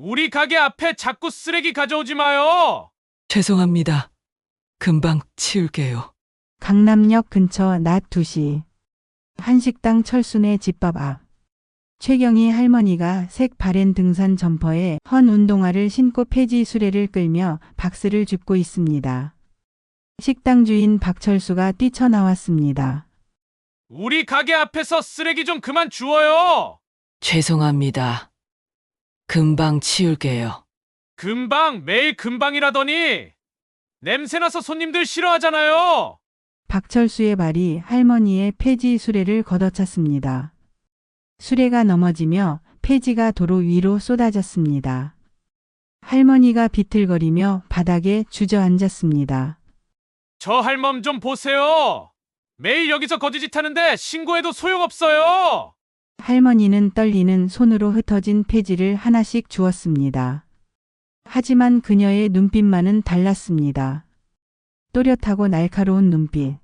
우리 가게 앞에 자꾸 쓰레기 가져오지 마요. 죄송합니다. 금방 치울게요. 강남역 근처 낮 2시. 한식당 철순의 집밥 앞. 최경희 할머니가 색 바랜 등산 점퍼에 헌 운동화를 신고 폐지 수레를 끌며 박스를 줍고 있습니다. 식당 주인 박철수가 뛰쳐나왔습니다. 우리 가게 앞에서 쓰레기 좀 그만 주워요. 죄송합니다. 금방 치울게요. 금방, 매일 금방이라더니 냄새나서 손님들 싫어하잖아요. 박철수의 발이 할머니의 폐지 수레를 걷어찼습니다. 수레가 넘어지며 폐지가 도로 위로 쏟아졌습니다. 할머니가 비틀거리며 바닥에 주저앉았습니다. 저 할멈 좀 보세요. 매일 여기서 거지짓 하는데 신고해도 소용없어요. 할머니는 떨리는 손으로 흩어진 폐지를 하나씩 주었습니다. 하지만 그녀의 눈빛만은 달랐습니다. 또렷하고 날카로운 눈빛.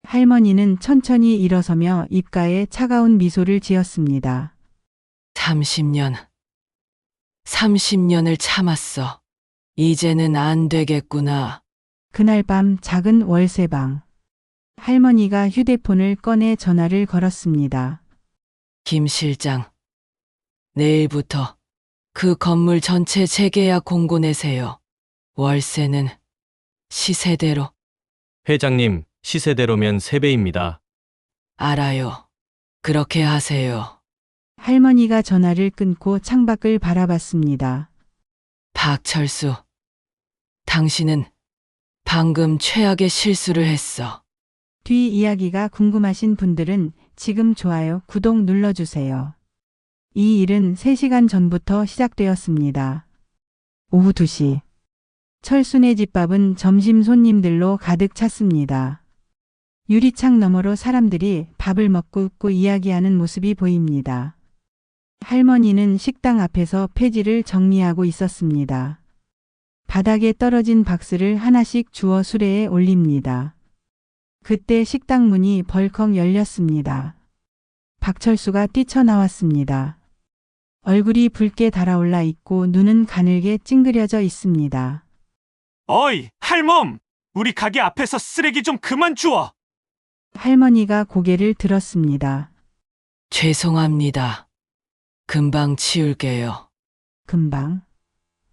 할머니는 천천히 일어서며 입가에 차가운 미소를 지었습니다. 30년을 참았어. 이제는 안 되겠구나. 그날 밤 작은 월세방. 할머니가 휴대폰을 꺼내 전화를 걸었습니다. 김 실장, 내일부터 그 건물 전체 재계약 공고 내세요. 월세는 시세대로. 회장님, 시세대로면 3배입니다. 알아요. 그렇게 하세요. 할머니가 전화를 끊고 창밖을 바라봤습니다. 박철수, 당신은 방금 최악의 실수를 했어. 뒤 이야기가 궁금하신 분들은 지금 좋아요, 구독 눌러주세요. 이 일은 3시간 전부터 시작되었습니다. 오후 2시. 철순의 집밥은 점심 손님들로 가득 찼습니다. 유리창 너머로 사람들이 밥을 먹고 웃고 이야기하는 모습이 보입니다. 할머니는 식당 앞에서 폐지를 정리하고 있었습니다. 바닥에 떨어진 박스를 하나씩 주워 수레에 올립니다. 그때 식당 문이 벌컥 열렸습니다. 박철수가 뛰쳐나왔습니다. 얼굴이 붉게 달아올라 있고 눈은 가늘게 찡그려져 있습니다. 어이, 할멈! 우리 가게 앞에서 쓰레기 좀 그만 주워. 할머니가 고개를 들었습니다. 죄송합니다. 금방 치울게요. 금방?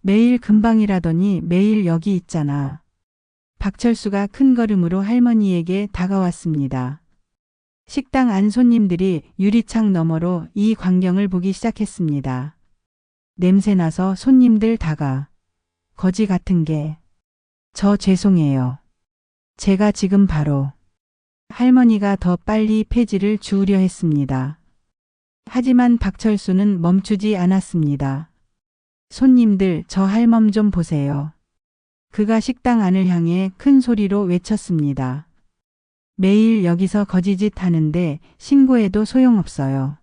매일 금방이라더니 매일 여기 있잖아. 박철수가 큰 걸음으로 할머니에게 다가왔습니다. 식당 안 손님들이 유리창 너머로 이 광경을 보기 시작했습니다. 냄새나서 손님들 다가. 거지 같은 게. 저 죄송해요. 제가 지금 바로. 할머니가 더 빨리 폐지를 주우려 했습니다. 하지만 박철수는 멈추지 않았습니다. 손님들, 저 할멈 좀 보세요. 그가 식당 안을 향해 큰 소리로 외쳤습니다. 매일 여기서 거지짓 하는데 신고해도 소용없어요.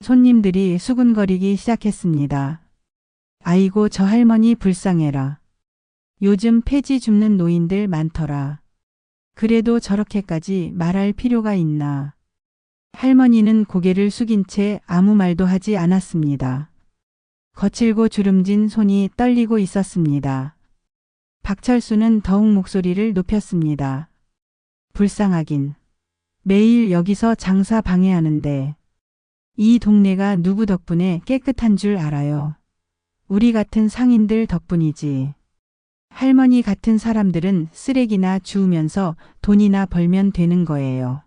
손님들이 수군거리기 시작했습니다. 아이고, 저 할머니 불쌍해라. 요즘 폐지 줍는 노인들 많더라. 그래도 저렇게까지 말할 필요가 있나. 할머니는 고개를 숙인 채 아무 말도 하지 않았습니다. 거칠고 주름진 손이 떨리고 있었습니다. 박철수는 더욱 목소리를 높였습니다. 불쌍하긴. 매일 여기서 장사 방해하는데. 이 동네가 누구 덕분에 깨끗한 줄 알아요. 우리 같은 상인들 덕분이지. 할머니 같은 사람들은 쓰레기나 주우면서 돈이나 벌면 되는 거예요.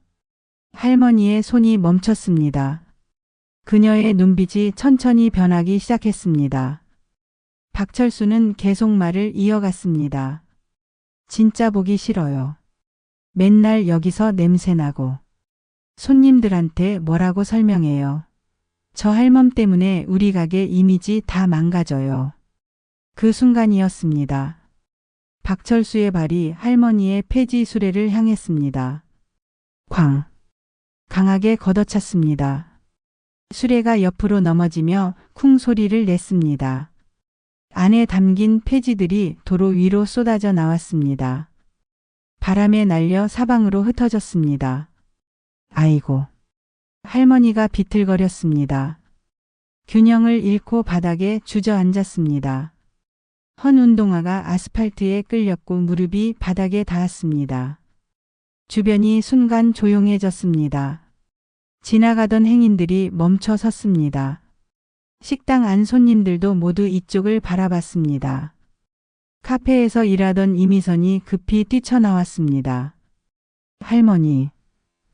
할머니의 손이 멈췄습니다. 그녀의 눈빛이 천천히 변하기 시작했습니다. 박철수는 계속 말을 이어갔습니다. 진짜 보기 싫어요. 맨날 여기서 냄새나고. 손님들한테 뭐라고 설명해요. 저 할멈 때문에 우리 가게 이미지 다 망가져요. 그 순간이었습니다. 박철수의 발이 할머니의 폐지 수레를 향했습니다. 쾅. 강하게 걷어찼습니다. 수레가 옆으로 넘어지며 쿵 소리를 냈습니다. 안에 담긴 폐지들이 도로 위로 쏟아져 나왔습니다. 바람에 날려 사방으로 흩어졌습니다. 아이고. 할머니가 비틀거렸습니다. 균형을 잃고 바닥에 주저앉았습니다. 헌 운동화가 아스팔트에 끌렸고 무릎이 바닥에 닿았습니다. 주변이 순간 조용해졌습니다. 지나가던 행인들이 멈춰 섰습니다. 식당 안 손님들도 모두 이쪽을 바라봤습니다. 카페에서 일하던 이미선이 급히 뛰쳐나왔습니다. 할머니,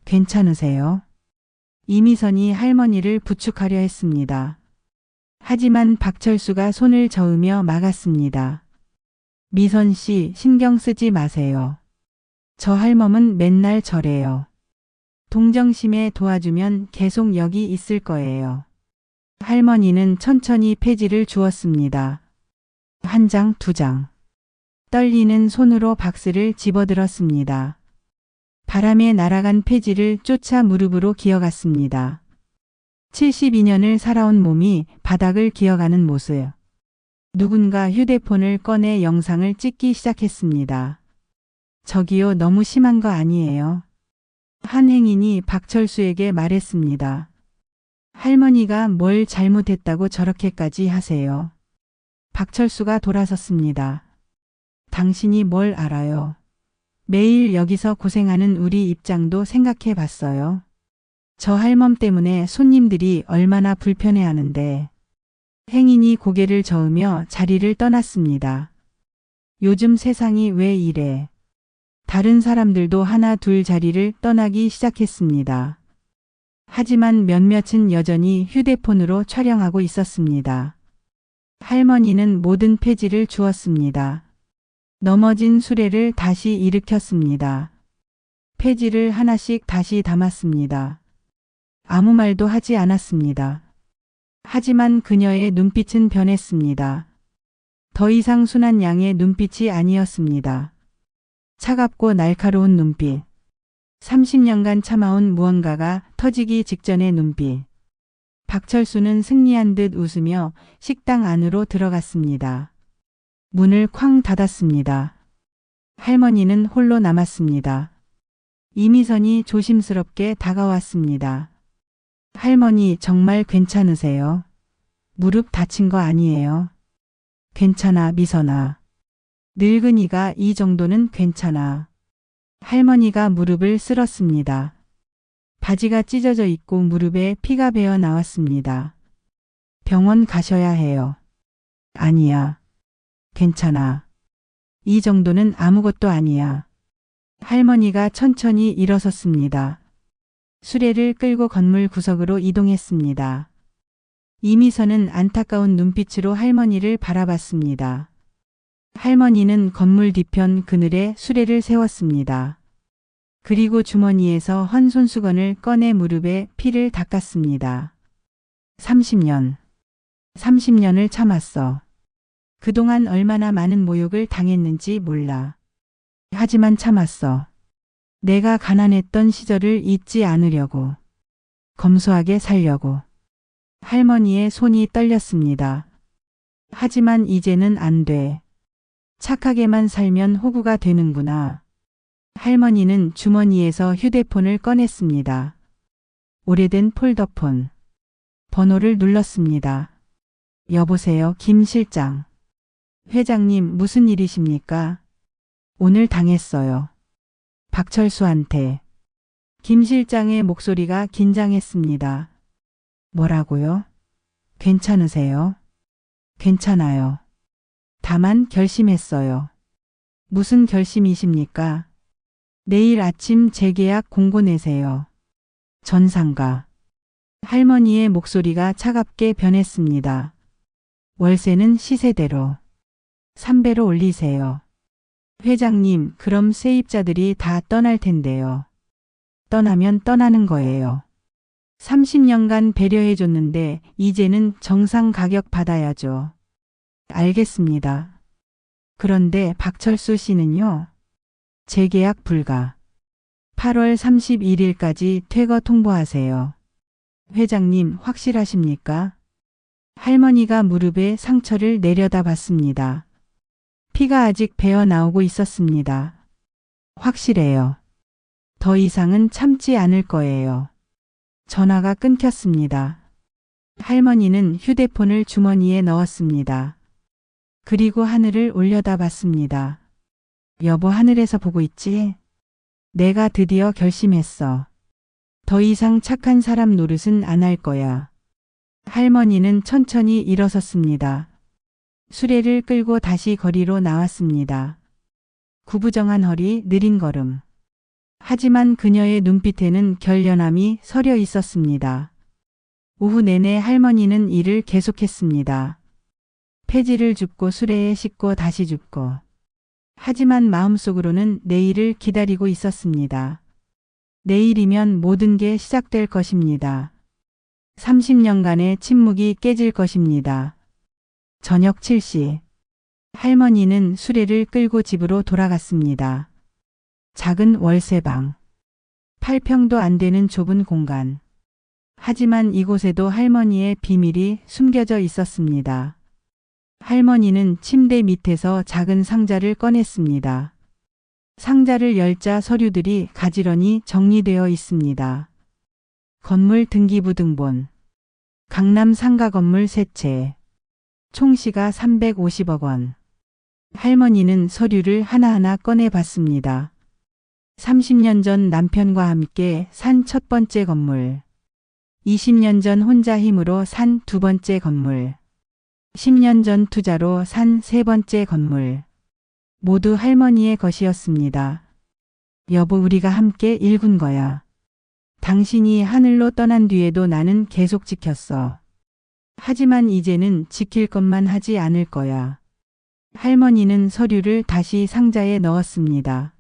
괜찮으세요? 이미선이 할머니를 부축하려 했습니다. 하지만 박철수가 손을 저으며 막았습니다. 미선 씨, 신경 쓰지 마세요. 저 할멈은 맨날 저래요. 동정심에 도와주면 계속 여기 있을 거예요. 할머니는 천천히 페지를 주었습니다. 한 장, 두 장. 떨리는 손으로 박스를 집어들었습니다. 바람에 날아간 페지를 쫓아 무릎으로 기어갔습니다. 72년을 살아온 몸이 바닥을 기어가는 모습. 누군가 휴대폰을 꺼내 영상을 찍기 시작했습니다. 저기요, 너무 심한 거 아니에요? 한 행인이 박철수에게 말했습니다. 할머니가 뭘 잘못했다고 저렇게까지 하세요? 박철수가 돌아섰습니다. 당신이 뭘 알아요? 매일 여기서 고생하는 우리 입장도 생각해 봤어요. 저 할멈 때문에 손님들이 얼마나 불편해하는데. 행인이 고개를 저으며 자리를 떠났습니다. 요즘 세상이 왜 이래? 다른 사람들도 하나 둘 자리를 떠나기 시작했습니다. 하지만 몇몇은 여전히 휴대폰으로 촬영하고 있었습니다. 할머니는 모든 페지를 주었습니다. 넘어진 수레를 다시 일으켰습니다. 페지를 하나씩 다시 담았습니다. 아무 말도 하지 않았습니다. 하지만 그녀의 눈빛은 변했습니다. 더 이상 순한 양의 눈빛이 아니었습니다. 차갑고 날카로운 눈빛. 30년간 참아온 무언가가 터지기 직전의 눈빛. 박철수는 승리한 듯 웃으며 식당 안으로 들어갔습니다. 문을 쾅 닫았습니다. 할머니는 홀로 남았습니다. 이미선이 조심스럽게 다가왔습니다. 할머니, 정말 괜찮으세요? 무릎 다친 거 아니에요? 괜찮아, 미선아. 늙은이가 이 정도는 괜찮아. 할머니가 무릎을 쓸었습니다. 바지가 찢어져 있고 무릎에 피가 배어 나왔습니다. 병원 가셔야 해요. 아니야. 괜찮아. 이 정도는 아무것도 아니야. 할머니가 천천히 일어섰습니다. 수레를 끌고 건물 구석으로 이동했습니다. 이미선은 안타까운 눈빛으로 할머니를 바라봤습니다. 할머니는 건물 뒤편 그늘에 수레를 세웠습니다. 그리고 주머니에서 헌 손수건을 꺼내 무릎에 피를 닦았습니다. 30년을 참았어. 그동안 얼마나 많은 모욕을 당했는지 몰라. 하지만 참았어. 내가 가난했던 시절을 잊지 않으려고. 검소하게 살려고. 할머니의 손이 떨렸습니다. 하지만 이제는 안 돼. 착하게만 살면 호구가 되는구나. 할머니는 주머니에서 휴대폰을 꺼냈습니다. 오래된 폴더폰. 번호를 눌렀습니다. 여보세요, 김 실장. 회장님, 무슨 일이십니까? 오늘 당했어요. 박철수한테. 김 실장의 목소리가 긴장했습니다. 뭐라고요? 괜찮으세요? 괜찮아요. 다만 결심했어요. 무슨 결심이십니까? 내일 아침 재계약 공고 내세요. 전상가. 할머니의 목소리가 차갑게 변했습니다. 월세는 시세대로 3배로 올리세요. 회장님, 그럼 세입자들이 다 떠날 텐데요. 떠나면 떠나는 거예요. 30년간 배려해줬는데 이제는 정상 가격 받아야죠. 알겠습니다. 그런데 박철수 씨는요? 재계약 불가. 8월 31일까지 퇴거 통보하세요. 회장님, 확실하십니까? 할머니가 무릎에 상처를 내려다 봤습니다. 피가 아직 배어 나오고 있었습니다. 확실해요. 더 이상은 참지 않을 거예요. 전화가 끊겼습니다. 할머니는 휴대폰을 주머니에 넣었습니다. 그리고 하늘을 올려다봤습니다. 여보, 하늘에서 보고 있지? 내가 드디어 결심했어. 더 이상 착한 사람 노릇은 안 할 거야. 할머니는 천천히 일어섰습니다. 수레를 끌고 다시 거리로 나왔습니다. 구부정한 허리, 느린 걸음. 하지만 그녀의 눈빛에는 결연함이 서려 있었습니다. 오후 내내 할머니는 일을 계속했습니다. 폐지를 줍고 수레에 싣고 다시 줍고. 하지만 마음속으로는 내일을 기다리고 있었습니다. 내일이면 모든 게 시작될 것입니다. 30년간의 침묵이 깨질 것입니다. 저녁 7시. 할머니는 수레를 끌고 집으로 돌아갔습니다. 작은 월세방. 8평도 안 되는 좁은 공간. 하지만 이곳에도 할머니의 비밀이 숨겨져 있었습니다. 할머니는 침대 밑에서 작은 상자를 꺼냈습니다. 상자를 열자 서류들이 가지런히 정리되어 있습니다. 건물 등기부 등본. 강남 상가 건물 3채. 총시가 350억 원. 할머니는 서류를 하나하나 꺼내봤습니다. 30년 전 남편과 함께 산 첫 번째 건물. 20년 전 혼자 힘으로 산 두 번째 건물. 10년 전 투자로 산 세 번째 건물. 모두 할머니의 것이었습니다. 여보, 우리가 함께 일군 거야. 당신이 하늘로 떠난 뒤에도 나는 계속 지켰어. 하지만 이제는 지킬 것만 하지 않을 거야. 할머니는 서류를 다시 상자에 넣었습니다.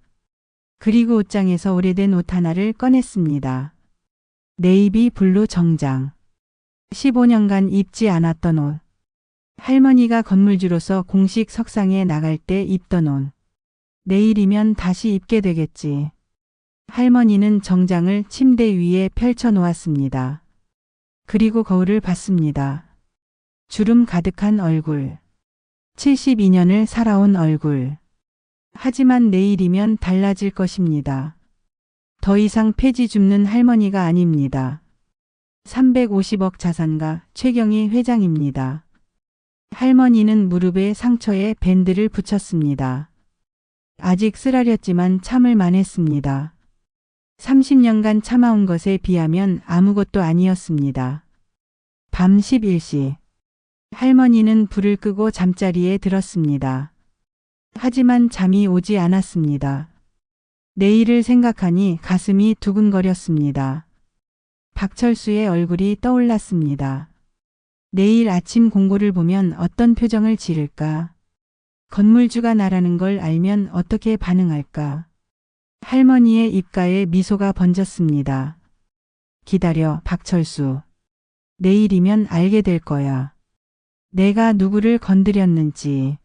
그리고 옷장에서 오래된 옷 하나를 꺼냈습니다. 네이비 블루 정장. 15년간 입지 않았던 옷. 할머니가 건물주로서 공식 석상에 나갈 때 입던 옷. 내일이면 다시 입게 되겠지. 할머니는 정장을 침대 위에 펼쳐 놓았습니다. 그리고 거울을 봤습니다. 주름 가득한 얼굴. 72년을 살아온 얼굴. 하지만 내일이면 달라질 것입니다. 더 이상 폐지 줍는 할머니가 아닙니다. 350억 자산가 최경희 회장입니다. 할머니는 무릎에 상처에 밴드를 붙였습니다. 아직 쓰라렸지만 참을 만했습니다. 30년간 참아온 것에 비하면 아무것도 아니었습니다. 밤 11시. 할머니는 불을 끄고 잠자리에 들었습니다. 하지만 잠이 오지 않았습니다. 내일을 생각하니 가슴이 두근거렸습니다. 박철수의 얼굴이 떠올랐습니다. 내일 아침 공고를 보면 어떤 표정을 지을까? 건물주가 나라는 걸 알면 어떻게 반응할까? 할머니의 입가에 미소가 번졌습니다. 기다려, 박철수. 내일이면 알게 될 거야. 내가 누구를 건드렸는지.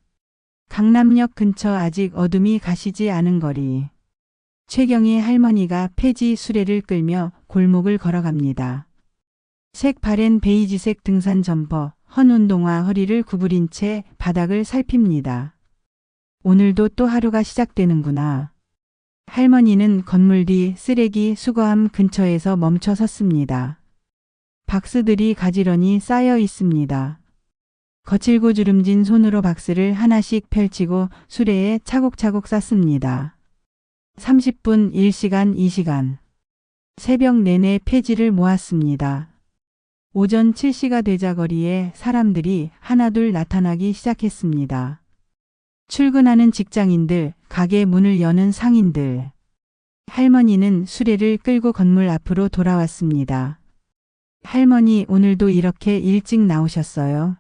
강남역 근처 아직 어둠이 가시지 않은 거리. 최경희 할머니가 폐지 수레를 끌며 골목을 걸어갑니다. 색 바랜 베이지색 등산 점퍼, 헌 운동화 허리를 구부린 채 바닥을 살핍니다. 오늘도 또 하루가 시작되는구나. 할머니는 건물 뒤 쓰레기 수거함 근처에서 멈춰 섰습니다. 박스들이 가지런히 쌓여 있습니다. 거칠고 주름진 손으로 박스를 하나씩 펼치고 수레에 차곡차곡 쌓습니다. 30분, 1시간, 2시간. 새벽 내내 폐지를 모았습니다. 오전 7시가 되자 거리에 사람들이 하나둘 나타나기 시작했습니다. 출근하는 직장인들, 가게 문을 여는 상인들. 할머니는 수레를 끌고 건물 앞으로 돌아왔습니다. 할머니, 오늘도 이렇게 일찍 나오셨어요?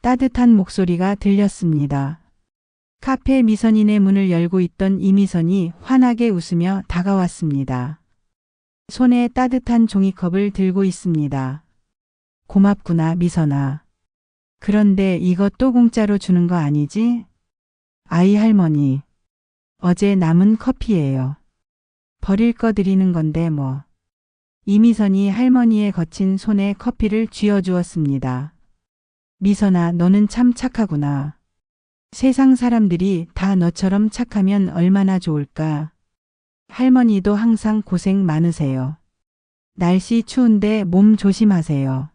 따뜻한 목소리가 들렸습니다. 카페 미선인의 문을 열고 있던 이미선이 환하게 웃으며 다가왔습니다. 손에 따뜻한 종이컵을 들고 있습니다. 고맙구나, 미선아. 그런데 이거 또 공짜로 주는 거 아니지? 아이 할머니. 어제 남은 커피예요. 버릴 거 드리는 건데 뭐. 이미선이 할머니의 거친 손에 커피를 쥐어주었습니다. 미선아, 너는 참 착하구나. 세상 사람들이 다 너처럼 착하면 얼마나 좋을까. 할머니도 항상 고생 많으세요. 날씨 추운데 몸 조심하세요.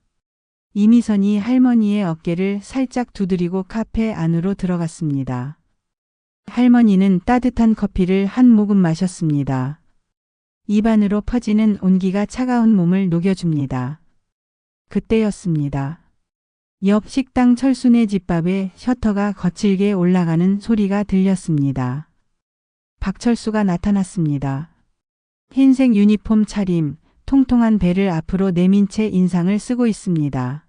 이미선이 할머니의 어깨를 살짝 두드리고 카페 안으로 들어갔습니다. 할머니는 따뜻한 커피를 한 모금 마셨습니다. 입안으로 퍼지는 온기가 차가운 몸을 녹여줍니다. 그때였습니다. 옆 식당 철순의 집밥에 셔터가 거칠게 올라가는 소리가 들렸습니다. 박철수가 나타났습니다. 흰색 유니폼 차림, 통통한 배를 앞으로 내민 채 인상을 쓰고 있습니다.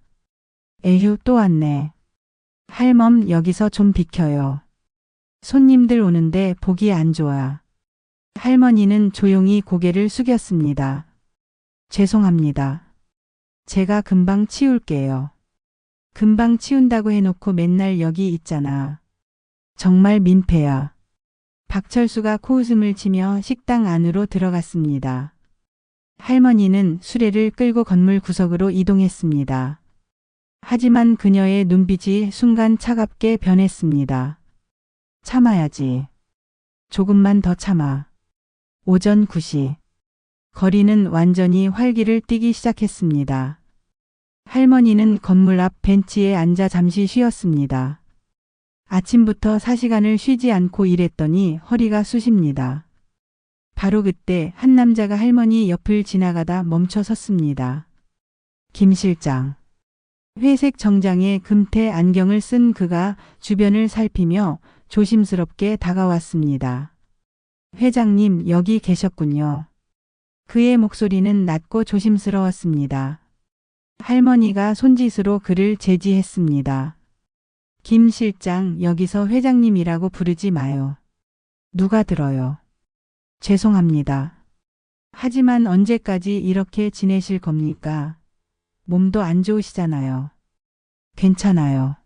에휴, 또 왔네. 할멈, 여기서 좀 비켜요. 손님들 오는데 보기 안 좋아. 할머니는 조용히 고개를 숙였습니다. 죄송합니다. 제가 금방 치울게요. 금방 치운다고 해놓고 맨날 여기 있잖아. 정말 민폐야. 박철수가 코웃음을 치며 식당 안으로 들어갔습니다. 할머니는 수레를 끌고 건물 구석으로 이동했습니다. 하지만 그녀의 눈빛이 순간 차갑게 변했습니다. 참아야지. 조금만 더 참아. 오전 9시. 거리는 완전히 활기를 띠기 시작했습니다. 할머니는 건물 앞 벤치에 앉아 잠시 쉬었습니다. 아침부터 4시간을 쉬지 않고 일했더니 허리가 쑤십니다. 바로 그때 한 남자가 할머니 옆을 지나가다 멈춰 섰습니다. 김 실장. 회색 정장에 금태 안경을 쓴 그가 주변을 살피며 조심스럽게 다가왔습니다. 회장님, 여기 계셨군요. 그의 목소리는 낮고 조심스러웠습니다. 할머니가 손짓으로 그를 제지했습니다. 김 실장, 여기서 회장님이라고 부르지 마요. 누가 들어요. 죄송합니다. 하지만 언제까지 이렇게 지내실 겁니까? 몸도 안 좋으시잖아요. 괜찮아요.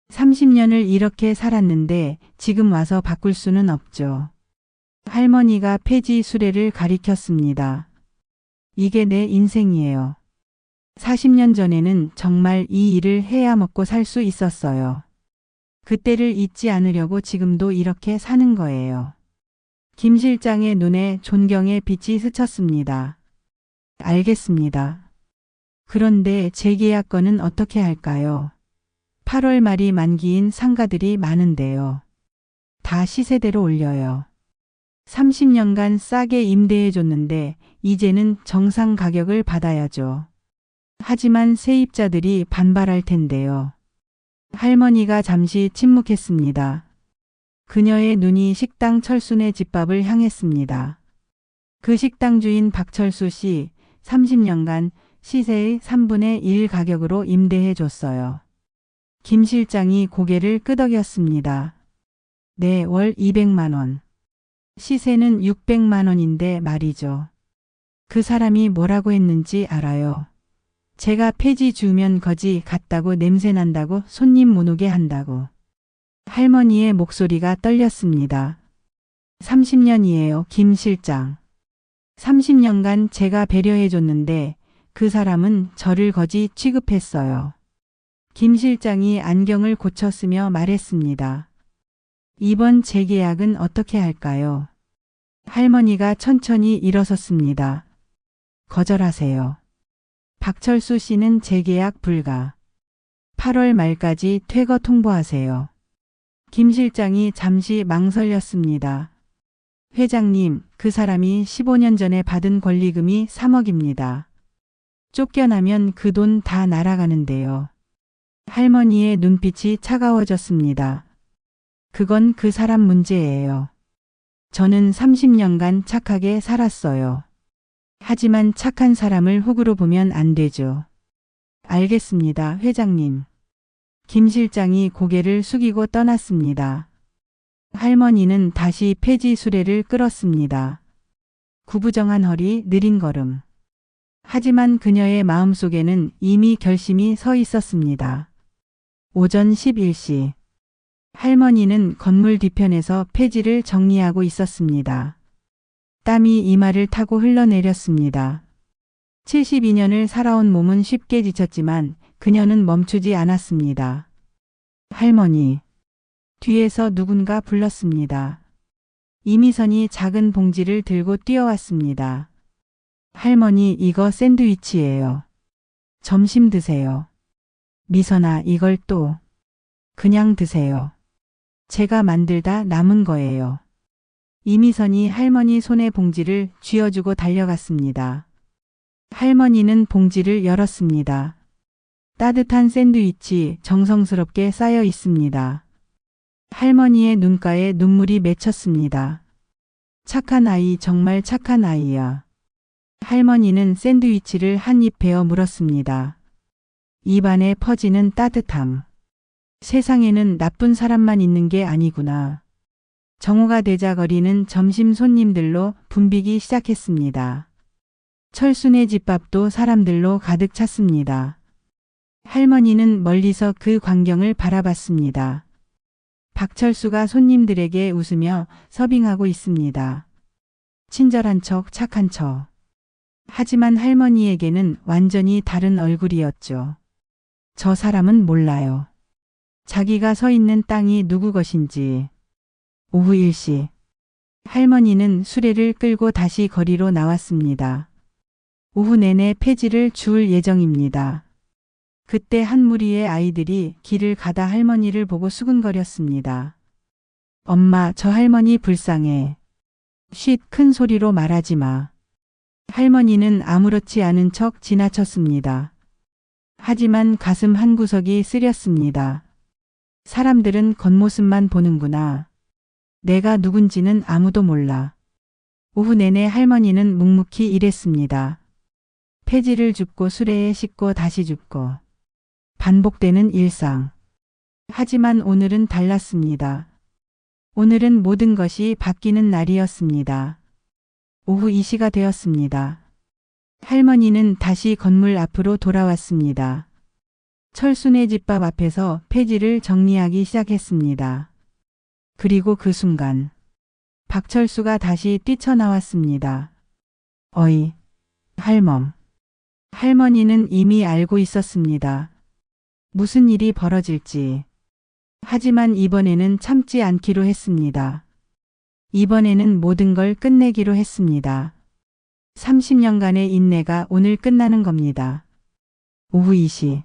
30년을 이렇게 살았는데 지금 와서 바꿀 수는 없죠. 할머니가 폐지 수레를 가리켰습니다. 이게 내 인생이에요. 40년 전에는 정말 이 일을 해야 먹고 살 수 있었어요. 그때를 잊지 않으려고 지금도 이렇게 사는 거예요. 김 실장의 눈에 존경의 빛이 스쳤습니다. 알겠습니다. 그런데 재계약건은 어떻게 할까요? 8월 말이 만기인 상가들이 많은데요. 다 시세대로 올려요. 30년간 싸게 임대해줬는데 이제는 정상 가격을 받아야죠. 하지만 세입자들이 반발할 텐데요. 할머니가 잠시 침묵했습니다. 그녀의 눈이 식당 철순의 집밥을 향했습니다. 그 식당 주인 박철수 씨, 30년간 시세의 3분의 1 가격으로 임대해줬어요. 김 실장이 고개를 끄덕였습니다. 네, 월 200만 원. 시세는 600만 원인데 말이죠. 그 사람이 뭐라고 했는지 알아요. 제가 폐지 주면 거지 같다고 냄새난다고 손님 못 오게 한다고. 할머니의 목소리가 떨렸습니다. 30년이에요, 김 실장. 30년간 제가 배려해줬는데 그 사람은 저를 거지 취급했어요. 김 실장이 안경을 고쳤으며 말했습니다. 이번 재계약은 어떻게 할까요? 할머니가 천천히 일어섰습니다. 거절하세요. 박철수 씨는 재계약 불가. 8월 말까지 퇴거 통보하세요. 김 실장이 잠시 망설였습니다. 회장님, 그 사람이 15년 전에 받은 권리금이 3억입니다. 쫓겨나면 그 돈 다 날아가는데요. 할머니의 눈빛이 차가워졌습니다. 그건 그 사람 문제예요. 저는 30년간 착하게 살았어요. 하지만 착한 사람을 훅으로 보면 안 되죠. 알겠습니다, 회장님. 김 실장이 고개를 숙이고 떠났습니다. 할머니는 다시 폐지 수레를 끌었습니다. 구부정한 허리, 느린 걸음. 하지만 그녀의 마음속에는 이미 결심이 서 있었습니다. 오전 11시. 할머니는 건물 뒤편에서 폐지를 정리하고 있었습니다. 땀이 이마를 타고 흘러내렸습니다. 72년을 살아온 몸은 쉽게 지쳤지만 그녀는 멈추지 않았습니다. 할머니. 뒤에서 누군가 불렀습니다. 이미선이 작은 봉지를 들고 뛰어왔습니다. 할머니, 이거 샌드위치예요. 점심 드세요. 미선아, 이걸 또 그냥 드세요. 제가 만들다 남은 거예요. 이미선이 할머니 손에 봉지를 쥐어주고 달려갔습니다. 할머니는 봉지를 열었습니다. 따뜻한 샌드위치 정성스럽게 쌓여 있습니다. 할머니의 눈가에 눈물이 맺혔습니다. 착한 아이, 정말 착한 아이야. 할머니는 샌드위치를 한 입 베어 물었습니다. 입안에 퍼지는 따뜻함. 세상에는 나쁜 사람만 있는 게 아니구나. 정오가 되자 거리는 점심 손님들로 붐비기 시작했습니다. 철순의 집밥도 사람들로 가득 찼습니다. 할머니는 멀리서 그 광경을 바라봤습니다. 박철수가 손님들에게 웃으며 서빙하고 있습니다. 친절한 척, 착한 척. 하지만 할머니에게는 완전히 다른 얼굴이었죠. 저 사람은 몰라요. 자기가 서 있는 땅이 누구 것인지. 오후 1시. 할머니는 수레를 끌고 다시 거리로 나왔습니다. 오후 내내 폐지를 주울 예정입니다. 그때 한 무리의 아이들이 길을 가다 할머니를 보고 수근거렸습니다. 엄마, 저 할머니 불쌍해. 쉿, 큰 소리로 말하지 마. 할머니는 아무렇지 않은 척 지나쳤습니다. 하지만 가슴 한구석이 쓰렸습니다. 사람들은 겉모습만 보는구나. 내가 누군지는 아무도 몰라. 오후 내내 할머니는 묵묵히 일했습니다. 폐지를 줍고 수레에 싣고 다시 줍고. 반복되는 일상. 하지만 오늘은 달랐습니다. 오늘은 모든 것이 바뀌는 날이었습니다. 오후 2시가 되었습니다. 할머니는 다시 건물 앞으로 돌아왔습니다. 철순의 집밥 앞에서 폐지를 정리하기 시작했습니다. 그리고 그 순간 박철수가 다시 뛰쳐나왔습니다. 어이, 할멈. 할머니는 이미 알고 있었습니다. 무슨 일이 벌어질지. 하지만 이번에는 참지 않기로 했습니다. 이번에는 모든 걸 끝내기로 했습니다. 30년간의 인내가 오늘 끝나는 겁니다. 오후 2시.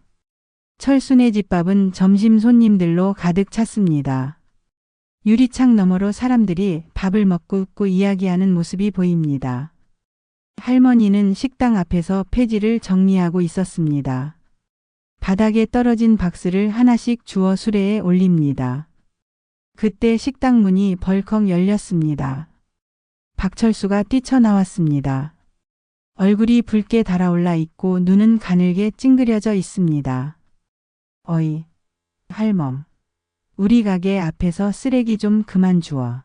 철순의 집밥은 점심 손님들로 가득 찼습니다. 유리창 너머로 사람들이 밥을 먹고 웃고 이야기하는 모습이 보입니다. 할머니는 식당 앞에서 폐지를 정리하고 있었습니다. 바닥에 떨어진 박스를 하나씩 주워 수레에 올립니다. 그때 식당 문이 벌컥 열렸습니다. 박철수가 뛰쳐나왔습니다. 얼굴이 붉게 달아올라 있고 눈은 가늘게 찡그려져 있습니다. 어이, 할멈. 우리 가게 앞에서 쓰레기 좀 그만 주워.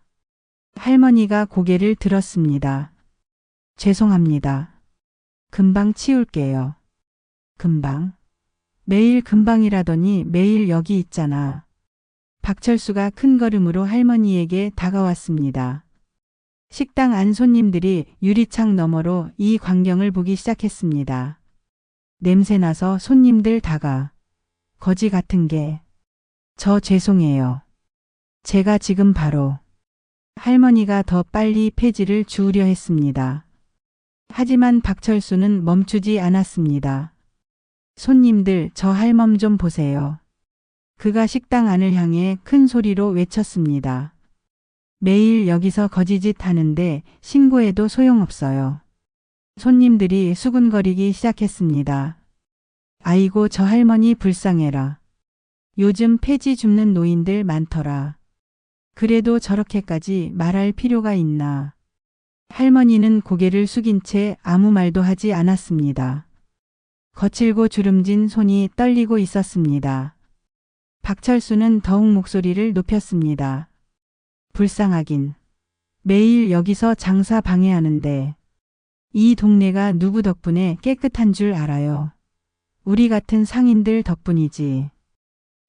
할머니가 고개를 들었습니다. 죄송합니다. 금방 치울게요. 금방? 매일 금방이라더니 매일 여기 있잖아. 박철수가 큰 걸음으로 할머니에게 다가왔습니다. 식당 안 손님들이 유리창 너머로 이 광경을 보기 시작했습니다. 냄새나서 손님들 다가. 거지 같은 게. 저 죄송해요. 제가 지금 바로. 할머니가 더 빨리 폐지를 주우려 했습니다. 하지만 박철수는 멈추지 않았습니다. 손님들, 저 할멈 좀 보세요. 그가 식당 안을 향해 큰 소리로 외쳤습니다. 매일 여기서 거지짓 하는데 신고해도 소용없어요. 손님들이 수군거리기 시작했습니다. 아이고, 저 할머니 불쌍해라. 요즘 폐지 줍는 노인들 많더라. 그래도 저렇게까지 말할 필요가 있나. 할머니는 고개를 숙인 채 아무 말도 하지 않았습니다. 거칠고 주름진 손이 떨리고 있었습니다. 박철수는 더욱 목소리를 높였습니다. 불쌍하긴. 매일 여기서 장사 방해하는데 이 동네가 누구 덕분에 깨끗한 줄 알아요. 우리 같은 상인들 덕분이지.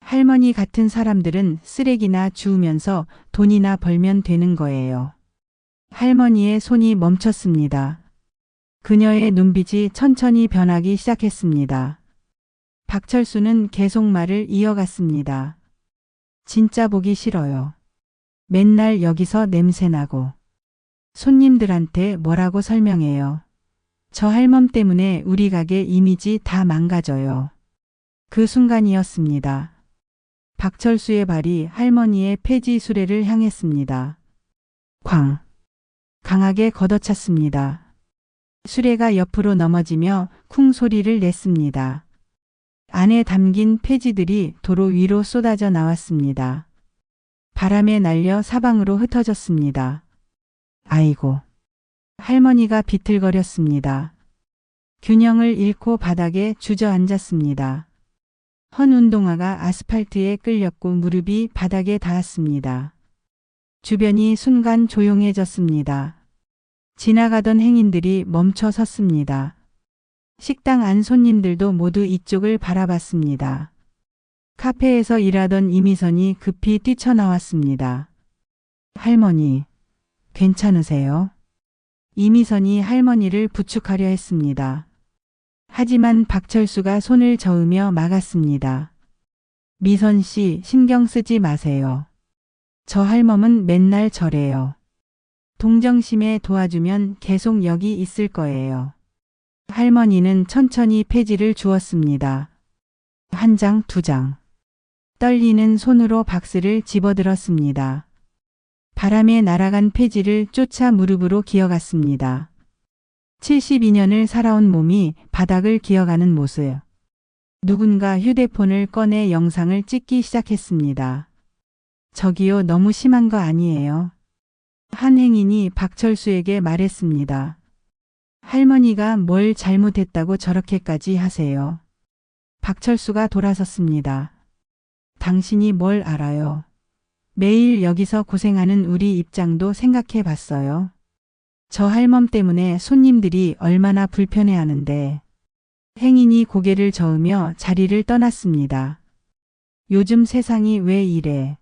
할머니 같은 사람들은 쓰레기나 주우면서 돈이나 벌면 되는 거예요. 할머니의 손이 멈췄습니다. 그녀의 눈빛이 천천히 변하기 시작했습니다. 박철수는 계속 말을 이어갔습니다. 진짜 보기 싫어요. 맨날 여기서 냄새나고. 손님들한테 뭐라고 설명해요. 저 할멈 때문에 우리 가게 이미지 다 망가져요. 그 순간이었습니다. 박철수의 발이 할머니의 폐지 수레를 향했습니다. 쾅! 강하게 걷어찼습니다. 수레가 옆으로 넘어지며 쿵 소리를 냈습니다. 안에 담긴 폐지들이 도로 위로 쏟아져 나왔습니다. 바람에 날려 사방으로 흩어졌습니다. 아이고! 할머니가 비틀거렸습니다. 균형을 잃고 바닥에 주저앉았습니다. 헌 운동화가 아스팔트에 끌렸고 무릎이 바닥에 닿았습니다. 주변이 순간 조용해졌습니다. 지나가던 행인들이 멈춰 섰습니다. 식당 안 손님들도 모두 이쪽을 바라봤습니다. 카페에서 일하던 이미선이 급히 뛰쳐나왔습니다. 할머니, 괜찮으세요? 이미선이 할머니를 부축하려 했습니다. 하지만 박철수가 손을 저으며 막았습니다. 미선 씨, 신경 쓰지 마세요. 저 할멈은 맨날 저래요. 동정심에 도와주면 계속 여기 있을 거예요. 할머니는 천천히 폐지를 주었습니다. 한 장, 두 장. 떨리는 손으로 박스를 집어들었습니다. 바람에 날아간 폐지를 쫓아 무릎으로 기어갔습니다. 72년을 살아온 몸이 바닥을 기어가는 모습. 누군가 휴대폰을 꺼내 영상을 찍기 시작했습니다. 저기요, 너무 심한 거 아니에요? 한 행인이 박철수에게 말했습니다. 할머니가 뭘 잘못했다고 저렇게까지 하세요? 박철수가 돌아섰습니다. 당신이 뭘 알아요? 매일 여기서 고생하는 우리 입장도 생각해 봤어요? 저 할멈 때문에 손님들이 얼마나 불편해하는데. 행인이 고개를 저으며 자리를 떠났습니다. 요즘 세상이 왜 이래?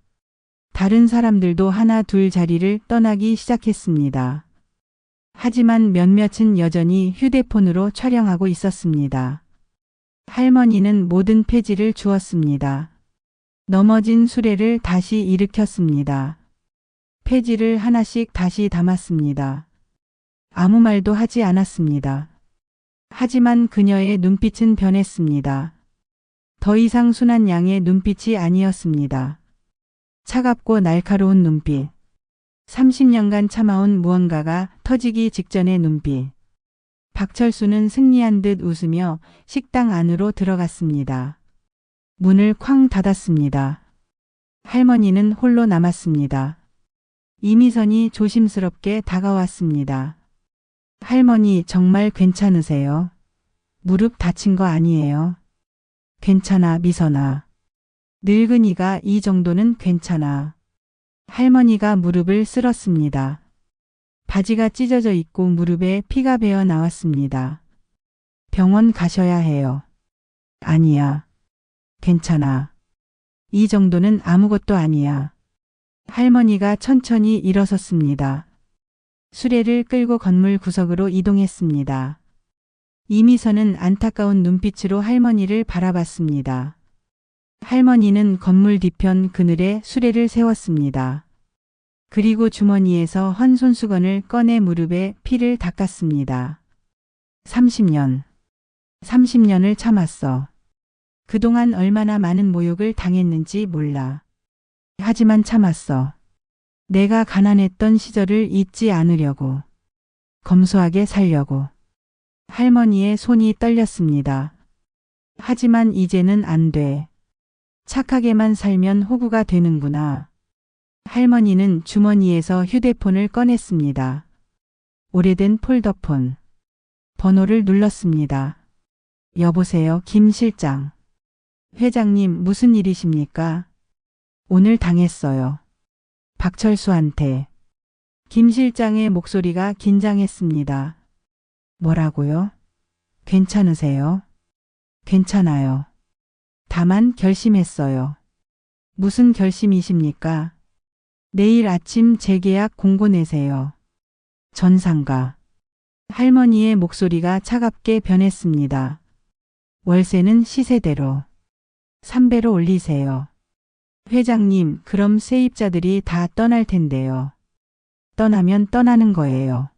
다른 사람들도 하나 둘 자리를 떠나기 시작했습니다. 하지만 몇몇은 여전히 휴대폰으로 촬영하고 있었습니다. 할머니는 모든 폐지를 주었습니다. 넘어진 수레를 다시 일으켰습니다. 폐지를 하나씩 다시 담았습니다. 아무 말도 하지 않았습니다. 하지만 그녀의 눈빛은 변했습니다. 더 이상 순한 양의 눈빛이 아니었습니다. 차갑고 날카로운 눈빛. 30년간 참아온 무언가가 터지기 직전의 눈빛. 박철수는 승리한 듯 웃으며 식당 안으로 들어갔습니다. 문을 쾅 닫았습니다. 할머니는 홀로 남았습니다. 이미선이 조심스럽게 다가왔습니다. 할머니, 정말 괜찮으세요? 무릎 다친 거 아니에요? 괜찮아, 미선아. 늙은이가 이 정도는 괜찮아. 할머니가 무릎을 쓸었습니다. 바지가 찢어져 있고 무릎에 피가 배어 나왔습니다. 병원 가셔야 해요. 아니야. 괜찮아. 이 정도는 아무것도 아니야. 할머니가 천천히 일어섰습니다. 수레를 끌고 건물 구석으로 이동했습니다. 이미선은 안타까운 눈빛으로 할머니를 바라봤습니다. 할머니는 건물 뒤편 그늘에 수레를 세웠습니다. 그리고 주머니에서 헌 손수건을 꺼내 무릎에 피를 닦았습니다. 30년. 30년을 참았어. 그동안 얼마나 많은 모욕을 당했는지 몰라. 하지만 참았어. 내가 가난했던 시절을 잊지 않으려고. 검소하게 살려고. 할머니의 손이 떨렸습니다. 하지만 이제는 안 돼. 착하게만 살면 호구가 되는구나. 할머니는 주머니에서 휴대폰을 꺼냈습니다. 오래된 폴더폰. 번호를 눌렀습니다. 여보세요, 김 실장. 회장님, 무슨 일이십니까? 오늘 당했어요. 박철수한테. 김 실장의 목소리가 긴장했습니다. 뭐라고요? 괜찮으세요? 괜찮아요. 다만 결심했어요. 무슨 결심이십니까? 내일 아침 재계약 공고 내세요. 전상가. 할머니의 목소리가 차갑게 변했습니다. 월세는 시세대로 3배로 올리세요. 회장님, 그럼 세입자들이 다 떠날 텐데요. 떠나면 떠나는 거예요.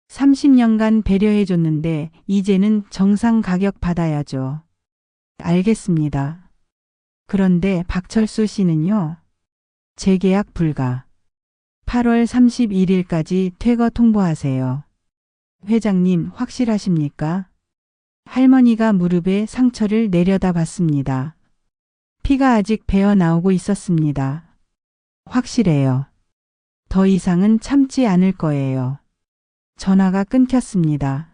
30년간 배려해줬는데 이제는 정상 가격 받아야죠. 알겠습니다. 그런데 박철수 씨는요? 재계약 불가. 8월 31일까지 퇴거 통보하세요. 회장님, 확실하십니까? 할머니가 무릎에 상처를 내려다 봤습니다. 피가 아직 배어 나오고 있었습니다. 확실해요. 더 이상은 참지 않을 거예요. 전화가 끊겼습니다.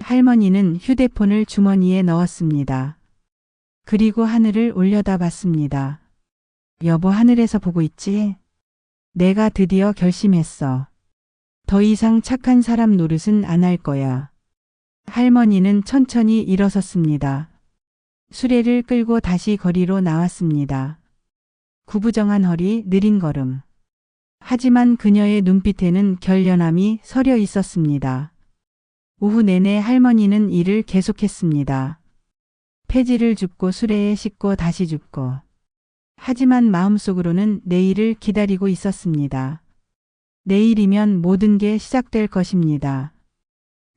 할머니는 휴대폰을 주머니에 넣었습니다. 그리고 하늘을 올려다 봤습니다. 여보, 하늘에서 보고 있지? 내가 드디어 결심했어. 더 이상 착한 사람 노릇은 안 할 거야. 할머니는 천천히 일어섰습니다. 수레를 끌고 다시 거리로 나왔습니다. 구부정한 허리, 느린 걸음. 하지만 그녀의 눈빛에는 결연함이 서려 있었습니다. 오후 내내 할머니는 일을 계속했습니다. 폐지를 줍고 수레에 싣고 다시 줍고. 하지만 마음속으로는 내일을 기다리고 있었습니다. 내일이면 모든 게 시작될 것입니다.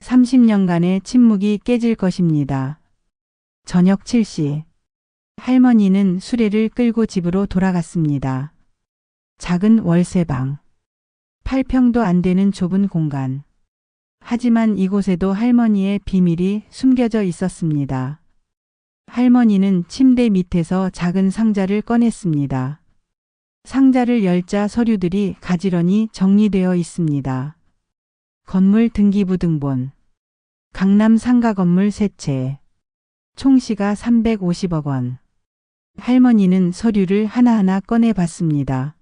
30년간의 침묵이 깨질 것입니다. 저녁 7시. 할머니는 수레를 끌고 집으로 돌아갔습니다. 작은 월세방. 8평도 안 되는 좁은 공간. 하지만 이곳에도 할머니의 비밀이 숨겨져 있었습니다. 할머니는 침대 밑에서 작은 상자를 꺼냈습니다. 상자를 열자 서류들이 가지런히 정리되어 있습니다. 건물 등기부 등본. 강남 상가 건물 3채. 총시가 350억 원. 할머니는 서류를 하나하나 꺼내 봤습니다.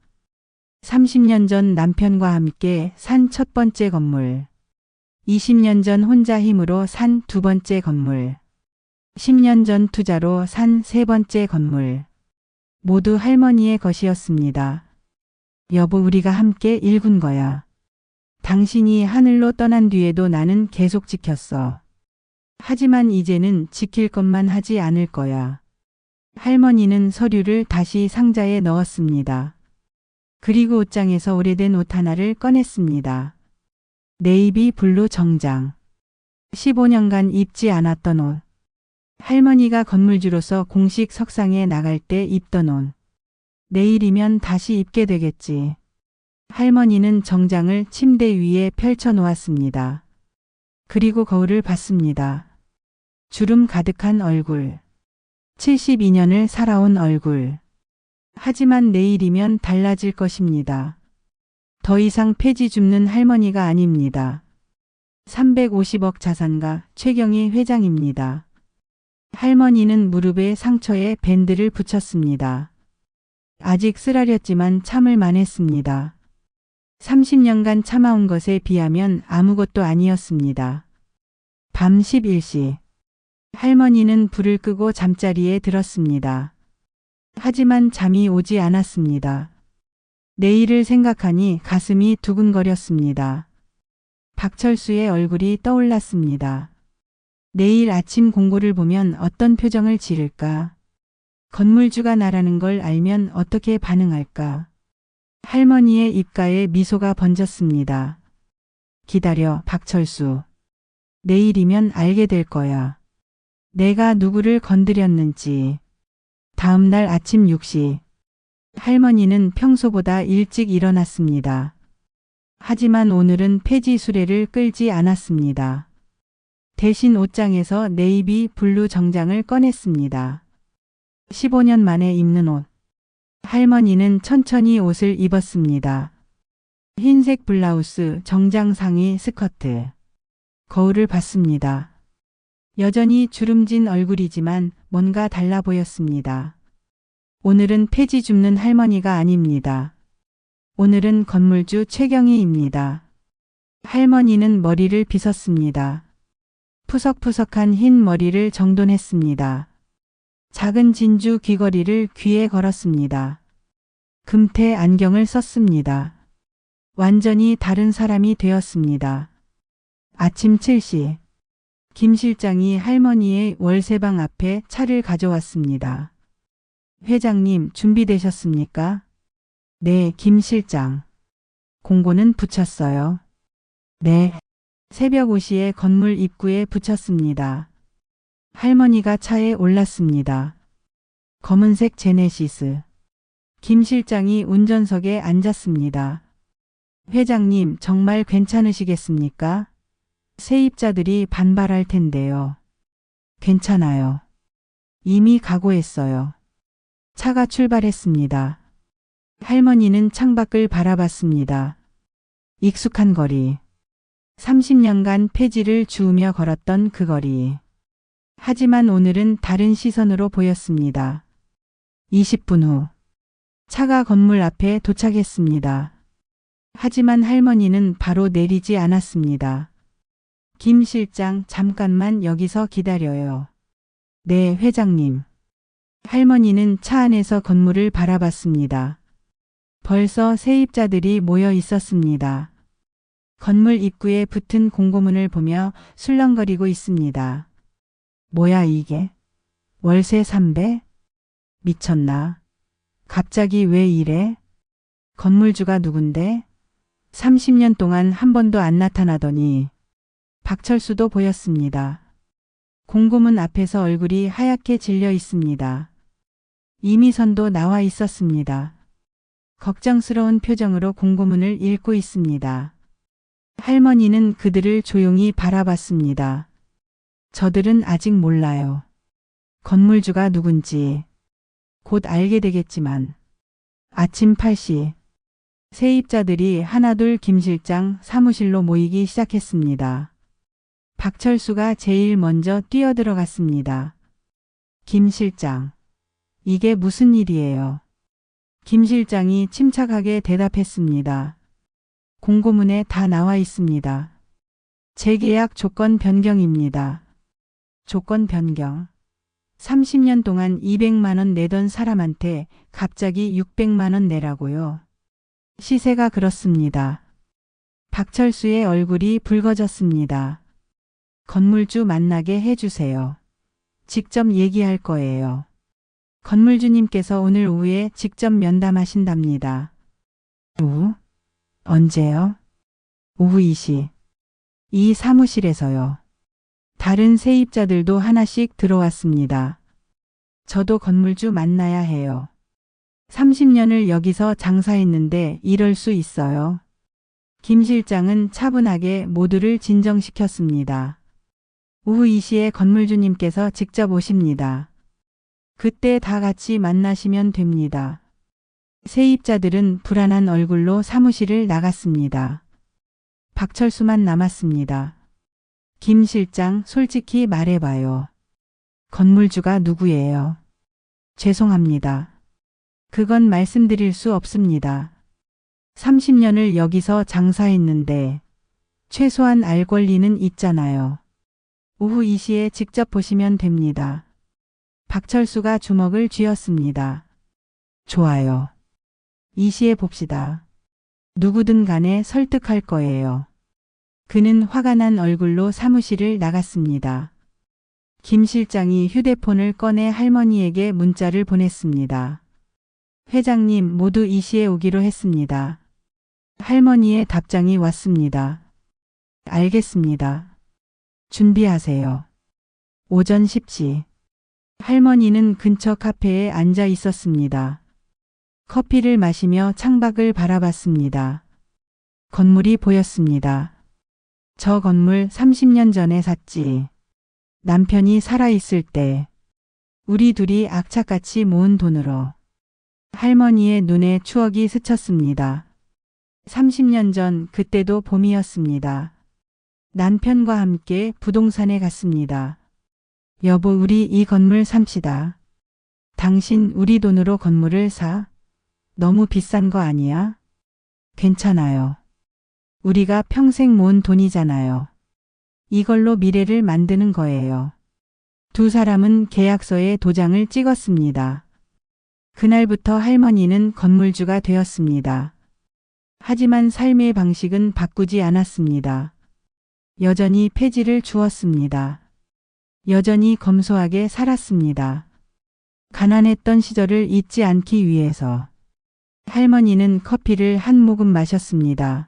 30년 전 남편과 함께 산 첫 번째 건물. 20년 전 혼자 힘으로 산 두 번째 건물. 10년 전 투자로 산 세 번째 건물. 모두 할머니의 것이었습니다. 여보, 우리가 함께 일군 거야. 당신이 하늘로 떠난 뒤에도 나는 계속 지켰어. 하지만 이제는 지킬 것만 하지 않을 거야. 할머니는 서류를 다시 상자에 넣었습니다. 그리고 옷장에서 오래된 옷 하나를 꺼냈습니다. 네이비 블루 정장. 15년간 입지 않았던 옷. 할머니가 건물주로서 공식 석상에 나갈 때 입던 옷. 내일이면 다시 입게 되겠지. 할머니는 정장을 침대 위에 펼쳐 놓았습니다. 그리고 거울을 봤습니다. 주름 가득한 얼굴. 72년을 살아온 얼굴. 하지만 내일이면 달라질 것입니다. 더 이상 폐지 줍는 할머니가 아닙니다. 350억 자산가 최경희 회장입니다. 할머니는 무릎에 상처에 밴드를 붙였습니다. 아직 쓰라렸지만 참을 만했습니다. 30년간 참아온 것에 비하면 아무것도 아니었습니다. 밤 11시. 할머니는 불을 끄고 잠자리에 들었습니다. 하지만 잠이 오지 않았습니다. 내일을 생각하니 가슴이 두근거렸습니다. 박철수의 얼굴이 떠올랐습니다. 내일 아침 공고를 보면 어떤 표정을 지을까? 건물주가 나라는 걸 알면 어떻게 반응할까? 할머니의 입가에 미소가 번졌습니다. 기다려, 박철수. 내일이면 알게 될 거야. 내가 누구를 건드렸는지. 다음 날 아침 6시. 할머니는 평소보다 일찍 일어났습니다. 하지만 오늘은 폐지 수레를 끌지 않았습니다. 대신 옷장에서 네이비 블루 정장을 꺼냈습니다. 15년 만에 입는 옷. 할머니는 천천히 옷을 입었습니다. 흰색 블라우스, 정장 상의, 스커트. 거울을 봤습니다. 여전히 주름진 얼굴이지만 뭔가 달라 보였습니다. 오늘은 폐지 줍는 할머니가 아닙니다. 오늘은 건물주 최경희입니다. 할머니는 머리를 빗었습니다. 푸석푸석한 흰 머리를 정돈했습니다. 작은 진주 귀걸이를 귀에 걸었습니다. 금태 안경을 썼습니다. 완전히 다른 사람이 되었습니다. 아침 7시. 김 실장이 할머니의 월세방 앞에 차를 가져왔습니다. 회장님, 준비되셨습니까? 네, 김 실장. 공고는 붙였어요. 네. 새벽 5시에 건물 입구에 붙였습니다. 할머니가 차에 올랐습니다. 검은색 제네시스. 김 실장이 운전석에 앉았습니다. 회장님, 정말 괜찮으시겠습니까? 세입자들이 반발할 텐데요. 괜찮아요. 이미 각오했어요. 차가 출발했습니다. 할머니는 창밖을 바라봤습니다. 익숙한 거리. 30년간 폐지를 주우며 걸었던 그 거리. 하지만 오늘은 다른 시선으로 보였습니다. 20분 후. 차가 건물 앞에 도착했습니다. 하지만 할머니는 바로 내리지 않았습니다. 김 실장, 잠깐만 여기서 기다려요. 네, 회장님. 할머니는 차 안에서 건물을 바라봤습니다. 벌써 세입자들이 모여 있었습니다. 건물 입구에 붙은 공고문을 보며 술렁거리고 있습니다. 뭐야 이게? 월세 300? 미쳤나? 갑자기 왜 이래? 건물주가 누군데? 30년 동안 한 번도 안 나타나더니 박철수도 보였습니다. 공고문 앞에서 얼굴이 하얗게 질려 있습니다. 이미선도 나와 있었습니다. 걱정스러운 표정으로 공고문을 읽고 있습니다. 할머니는 그들을 조용히 바라봤습니다. 저들은 아직 몰라요. 건물주가 누군지 곧 알게 되겠지만. 아침 8시. 세입자들이 하나둘 김 실장 사무실로 모이기 시작했습니다. 박철수가 제일 먼저 뛰어들어갔습니다. 김 실장. 이게 무슨 일이에요? 김 실장이 침착하게 대답했습니다. 공고문에 다 나와 있습니다. 재계약 조건 변경입니다. 조건 변경. 30년 동안 200만 원 내던 사람한테 갑자기 600만 원 내라고요. 시세가 그렇습니다. 박철수의 얼굴이 붉어졌습니다. 건물주 만나게 해주세요. 직접 얘기할 거예요. 건물주님께서 오늘 오후에 직접 면담하신답니다. 오후? 언제요? 오후 2시. 이 사무실에서요. 다른 세입자들도 하나씩 들어왔습니다. 저도 건물주 만나야 해요. 30년을 여기서 장사했는데 이럴 수 있어요. 김 실장은 차분하게 모두를 진정시켰습니다. 오후 2시에 건물주님께서 직접 오십니다. 그때 다 같이 만나시면 됩니다. 세입자들은 불안한 얼굴로 사무실을 나갔습니다. 박철수만 남았습니다. 김 실장, 솔직히 말해봐요. 건물주가 누구예요? 죄송합니다. 그건 말씀드릴 수 없습니다. 30년을 여기서 장사했는데 최소한 알 권리는 있잖아요. 오후 2시에 직접 보시면 됩니다. 박철수가 주먹을 쥐었습니다. 좋아요. 2시에 봅시다. 누구든 간에 설득할 거예요. 그는 화가 난 얼굴로 사무실을 나갔습니다. 김 실장이 휴대폰을 꺼내 할머니에게 문자를 보냈습니다. 회장님, 모두 2시에 오기로 했습니다. 할머니의 답장이 왔습니다. 알겠습니다. 준비하세요. 오전 10시. 할머니는 근처 카페에 앉아 있었습니다. 커피를 마시며 창밖을 바라봤습니다. 건물이 보였습니다. 저 건물 30년 전에 샀지. 남편이 살아있을 때 우리 둘이 악착같이 모은 돈으로. 할머니의 눈에 추억이 스쳤습니다. 30년 전 그때도 봄이었습니다. 남편과 함께 부동산에 갔습니다. 여보, 우리 이 건물 삽시다. 당신 우리 돈으로 건물을 사? 너무 비싼 거 아니야? 괜찮아요. 우리가 평생 모은 돈이잖아요. 이걸로 미래를 만드는 거예요. 두 사람은 계약서에 도장을 찍었습니다. 그날부터 할머니는 건물주가 되었습니다. 하지만 삶의 방식은 바꾸지 않았습니다. 여전히 폐지를 주었습니다. 여전히 검소하게 살았습니다. 가난했던 시절을 잊지 않기 위해서. 할머니는 커피를 한 모금 마셨습니다.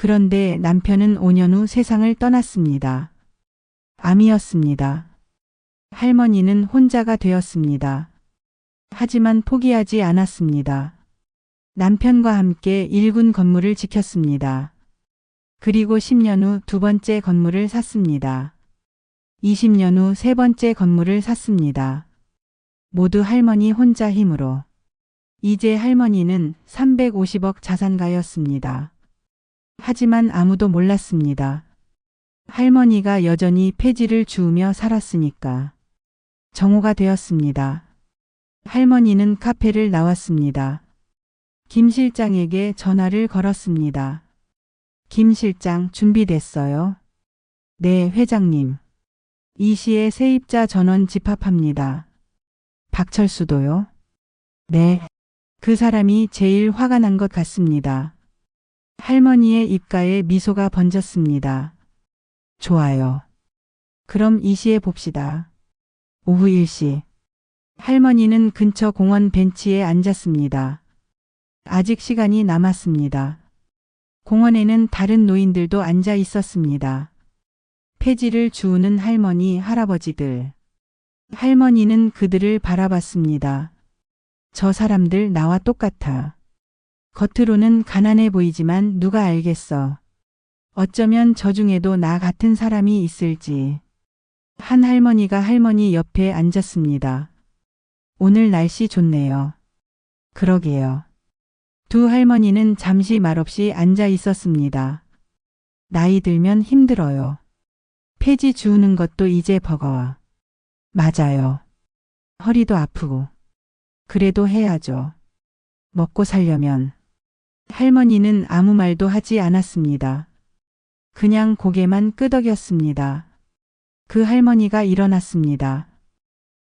그런데 남편은 5년 후 세상을 떠났습니다. 암이었습니다. 할머니는 혼자가 되었습니다. 하지만 포기하지 않았습니다. 남편과 함께 1군 건물을 지켰습니다. 그리고 10년 후 두 번째 건물을 샀습니다. 20년 후 세 번째 건물을 샀습니다. 모두 할머니 혼자 힘으로. 이제 할머니는 350억 자산가였습니다. 하지만 아무도 몰랐습니다. 할머니가 여전히 폐지를 주우며 살았으니까. 정오가 되었습니다. 할머니는 카페를 나왔습니다. 김 실장에게 전화를 걸었습니다. 김 실장 준비됐어요? 네, 회장님. 이 시에 세입자 전원 집합합니다. 박철수도요? 네. 그 사람이 제일 화가 난 것 같습니다. 할머니의 입가에 미소가 번졌습니다. 좋아요. 그럼 이 시에 봅시다. 오후 1시. 할머니는 근처 공원 벤치에 앉았습니다. 아직 시간이 남았습니다. 공원에는 다른 노인들도 앉아 있었습니다. 폐지를 주우는 할머니, 할아버지들. 할머니는 그들을 바라봤습니다. 저 사람들 나와 똑같아. 겉으로는 가난해 보이지만 누가 알겠어. 어쩌면 저 중에도 나 같은 사람이 있을지. 한 할머니가 할머니 옆에 앉았습니다. 오늘 날씨 좋네요. 그러게요. 두 할머니는 잠시 말없이 앉아 있었습니다. 나이 들면 힘들어요. 폐지 주우는 것도 이제 버거워. 맞아요. 허리도 아프고. 그래도 해야죠. 먹고 살려면. 할머니는 아무 말도 하지 않았습니다. 그냥 고개만 끄덕였습니다. 그 할머니가 일어났습니다.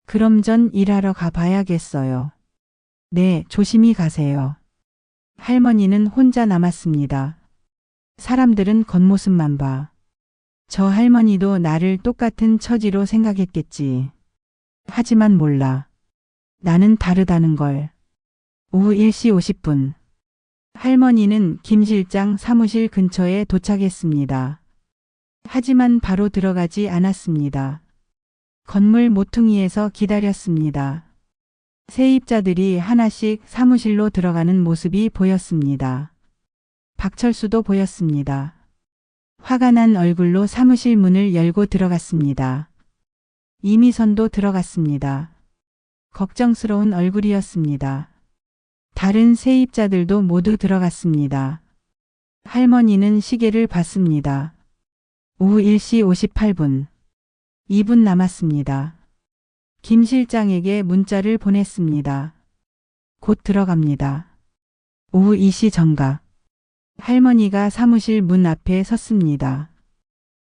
그럼 전 일하러 가봐야겠어요. 네, 조심히 가세요. 할머니는 혼자 남았습니다. 사람들은 겉모습만 봐. 저 할머니도 나를 똑같은 처지로 생각했겠지. 하지만 몰라. 나는 다르다는 걸. 오후 1시 50분. 할머니는 김 실장 사무실 근처에 도착했습니다. 하지만 바로 들어가지 않았습니다. 건물 모퉁이에서 기다렸습니다. 세입자들이 하나씩 사무실로 들어가는 모습이 보였습니다. 박철수도 보였습니다. 화가 난 얼굴로 사무실 문을 열고 들어갔습니다. 이미선도 들어갔습니다. 걱정스러운 얼굴이었습니다. 다른 세입자들도 모두 들어갔습니다. 할머니는 시계를 봤습니다. 오후 1시 58분. 2분 남았습니다. 김 실장에게 문자를 보냈습니다. 곧 들어갑니다. 오후 2시 정각. 할머니가 사무실 문 앞에 섰습니다.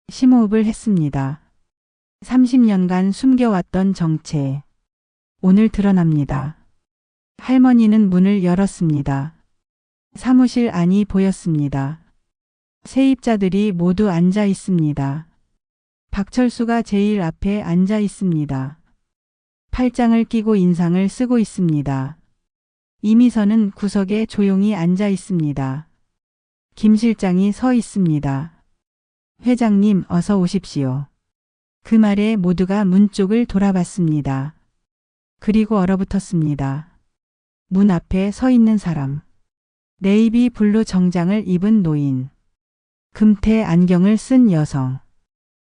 심호흡을 했습니다. 30년간 숨겨왔던 정체. 오늘 드러납니다. 할머니는 문을 열었습니다. 사무실 안이 보였습니다. 세입자들이 모두 앉아 있습니다. 박철수가 제일 앞에 앉아 있습니다. 팔짱을 끼고 인상을 쓰고 있습니다. 이미선은 구석에 조용히 앉아 있습니다. 김 실장이 서 있습니다. 회장님 어서 오십시오. 그 말에 모두가 문 쪽을 돌아봤습니다. 그리고 얼어붙었습니다. 문 앞에 서 있는 사람. 네이비 블루 정장을 입은 노인. 금태 안경을 쓴 여성.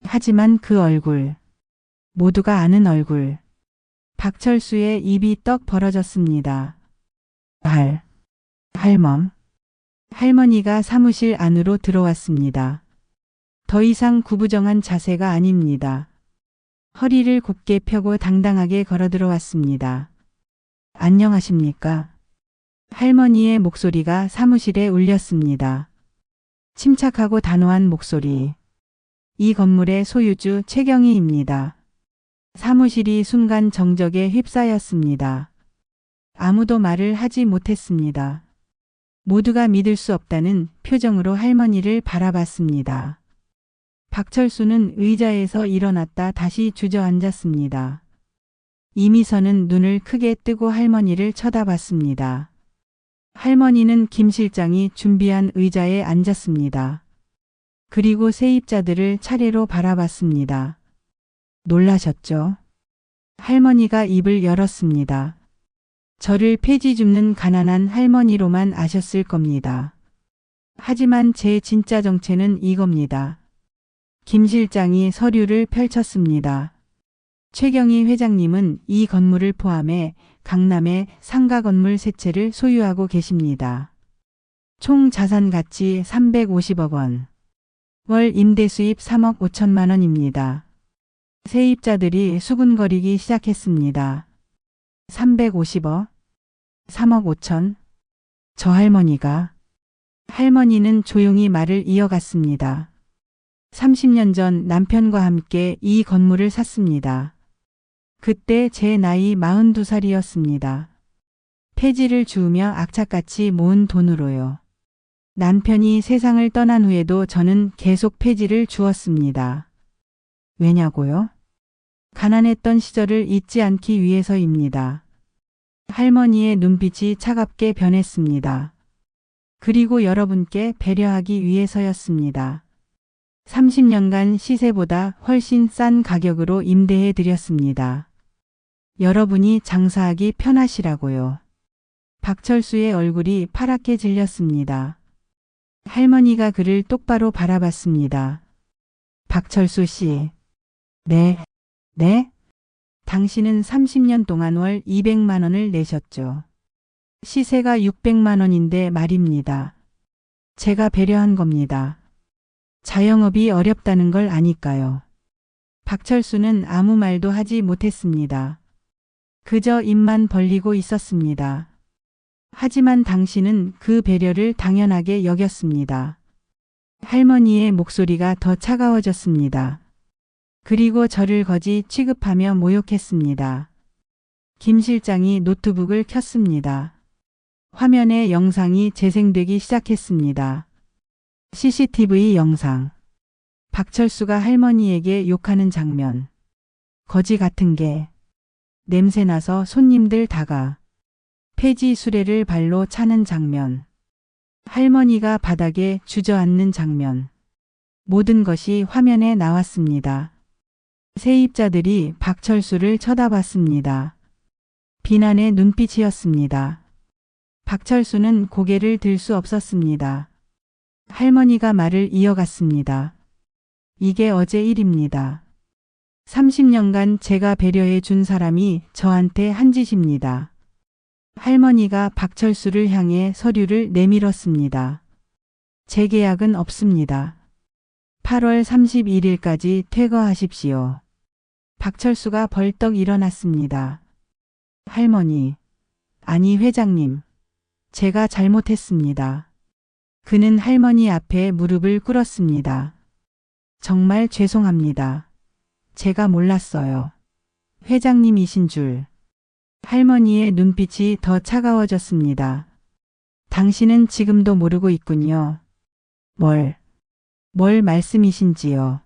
하지만 그 얼굴. 모두가 아는 얼굴. 박철수의 입이 떡 벌어졌습니다. 할멈. 할머니가 사무실 안으로 들어왔습니다. 더 이상 구부정한 자세가 아닙니다. 허리를 곧게 펴고 당당하게 걸어 들어왔습니다. 안녕하십니까? 할머니의 목소리가 사무실에 울렸습니다. 침착하고 단호한 목소리. 이 건물의 소유주 최경희입니다. 사무실이 순간 정적에 휩싸였습니다. 아무도 말을 하지 못했습니다. 모두가 믿을 수 없다는 표정으로 할머니를 바라봤습니다. 박철수는 의자에서 일어났다 다시 주저앉았습니다. 이미선은 눈을 크게 뜨고 할머니를 쳐다봤습니다. 할머니는 김 실장이 준비한 의자에 앉았습니다. 그리고 세입자들을 차례로 바라봤습니다. 놀라셨죠? 할머니가 입을 열었습니다. 저를 폐지 줍는 가난한 할머니로만 아셨을 겁니다. 하지만 제 진짜 정체는 이겁니다. 김 실장이 서류를 펼쳤습니다. 최경희 회장님은 이 건물을 포함해 강남의 상가 건물 3채를 소유하고 계십니다. 총 자산 가치 350억 원. 월 임대 수입 3억 5천만 원입니다. 세입자들이 수군거리기 시작했습니다. 350억? 3억 5천? 저 할머니가. 할머니는 조용히 말을 이어갔습니다. 30년 전 남편과 함께 이 건물을 샀습니다. 그때 제 나이 42살이었습니다. 폐지를 주우며 악착같이 모은 돈으로요. 남편이 세상을 떠난 후에도 저는 계속 폐지를 주었습니다. 왜냐고요? 가난했던 시절을 잊지 않기 위해서입니다. 할머니의 눈빛이 차갑게 변했습니다. 그리고 여러분께 배려하기 위해서였습니다. 30년간 시세보다 훨씬 싼 가격으로 임대해 드렸습니다. 여러분이 장사하기 편하시라고요. 박철수의 얼굴이 파랗게 질렸습니다. 할머니가 그를 똑바로 바라봤습니다. 박철수 씨. 네. 당신은 30년 동안 월 200만 원을 내셨죠. 시세가 600만 원인데 말입니다. 제가 배려한 겁니다. 자영업이 어렵다는 걸 아니까요. 박철수는 아무 말도 하지 못했습니다. 그저 입만 벌리고 있었습니다. 하지만 당신은 그 배려를 당연하게 여겼습니다. 할머니의 목소리가 더 차가워졌습니다. 그리고 저를 거지 취급하며 모욕했습니다. 김 실장이 노트북을 켰습니다. 화면에 영상이 재생되기 시작했습니다. CCTV 영상. 박철수가 할머니에게 욕하는 장면. 거지 같은 게. 냄새나서 손님들 다가. 폐지 수레를 발로 차는 장면. 할머니가 바닥에 주저앉는 장면. 모든 것이 화면에 나왔습니다. 세입자들이 박철수를 쳐다봤습니다. 비난의 눈빛이었습니다. 박철수는 고개를 들 수 없었습니다. 할머니가 말을 이어갔습니다. 이게 어제 일입니다. 30년간 제가 배려해 준 사람이 저한테 한 짓입니다. 할머니가 박철수를 향해 서류를 내밀었습니다. 재계약은 없습니다. 8월 31일까지 퇴거하십시오. 박철수가 벌떡 일어났습니다. 할머니, 아니 회장님, 제가 잘못했습니다. 그는 할머니 앞에 무릎을 꿇었습니다. 정말 죄송합니다. 제가 몰랐어요. 회장님이신 줄. 할머니의 눈빛이 더 차가워졌습니다. 당신은 지금도 모르고 있군요. 뭘 말씀이신지요?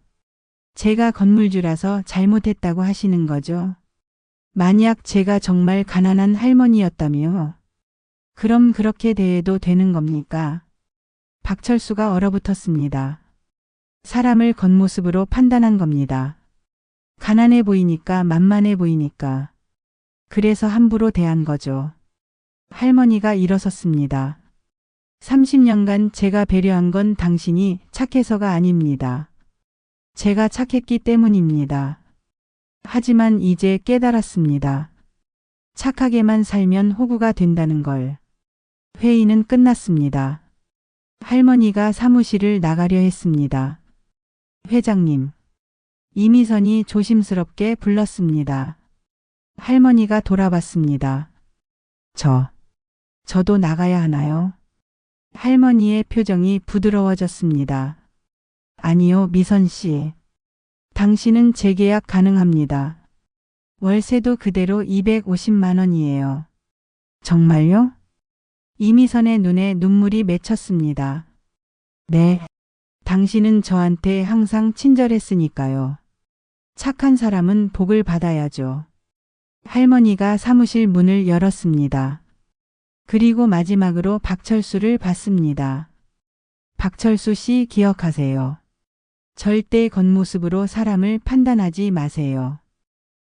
제가 건물주라서 잘못했다고 하시는 거죠? 만약 제가 정말 가난한 할머니였다며? 그럼 그렇게 대해도 되는 겁니까? 박철수가 얼어붙었습니다. 사람을 겉모습으로 판단한 겁니다. 가난해 보이니까 만만해 보이니까. 그래서 함부로 대한 거죠. 할머니가 일어섰습니다. 30년간 제가 배려한 건 당신이 착해서가 아닙니다. 제가 착했기 때문입니다. 하지만 이제 깨달았습니다. 착하게만 살면 호구가 된다는 걸. 회의는 끝났습니다. 할머니가 사무실을 나가려 했습니다. 회장님. 이미선이 조심스럽게 불렀습니다. 할머니가 돌아봤습니다. 저도 나가야 하나요? 할머니의 표정이 부드러워졌습니다. 아니요, 미선 씨. 당신은 재계약 가능합니다. 월세도 그대로 250만 원이에요. 정말요? 이미선의 눈에 눈물이 맺혔습니다. 네. 당신은 저한테 항상 친절했으니까요. 착한 사람은 복을 받아야죠. 할머니가 사무실 문을 열었습니다. 그리고 마지막으로 박철수를 봤습니다. 박철수 씨 기억하세요. 절대 겉모습으로 사람을 판단하지 마세요.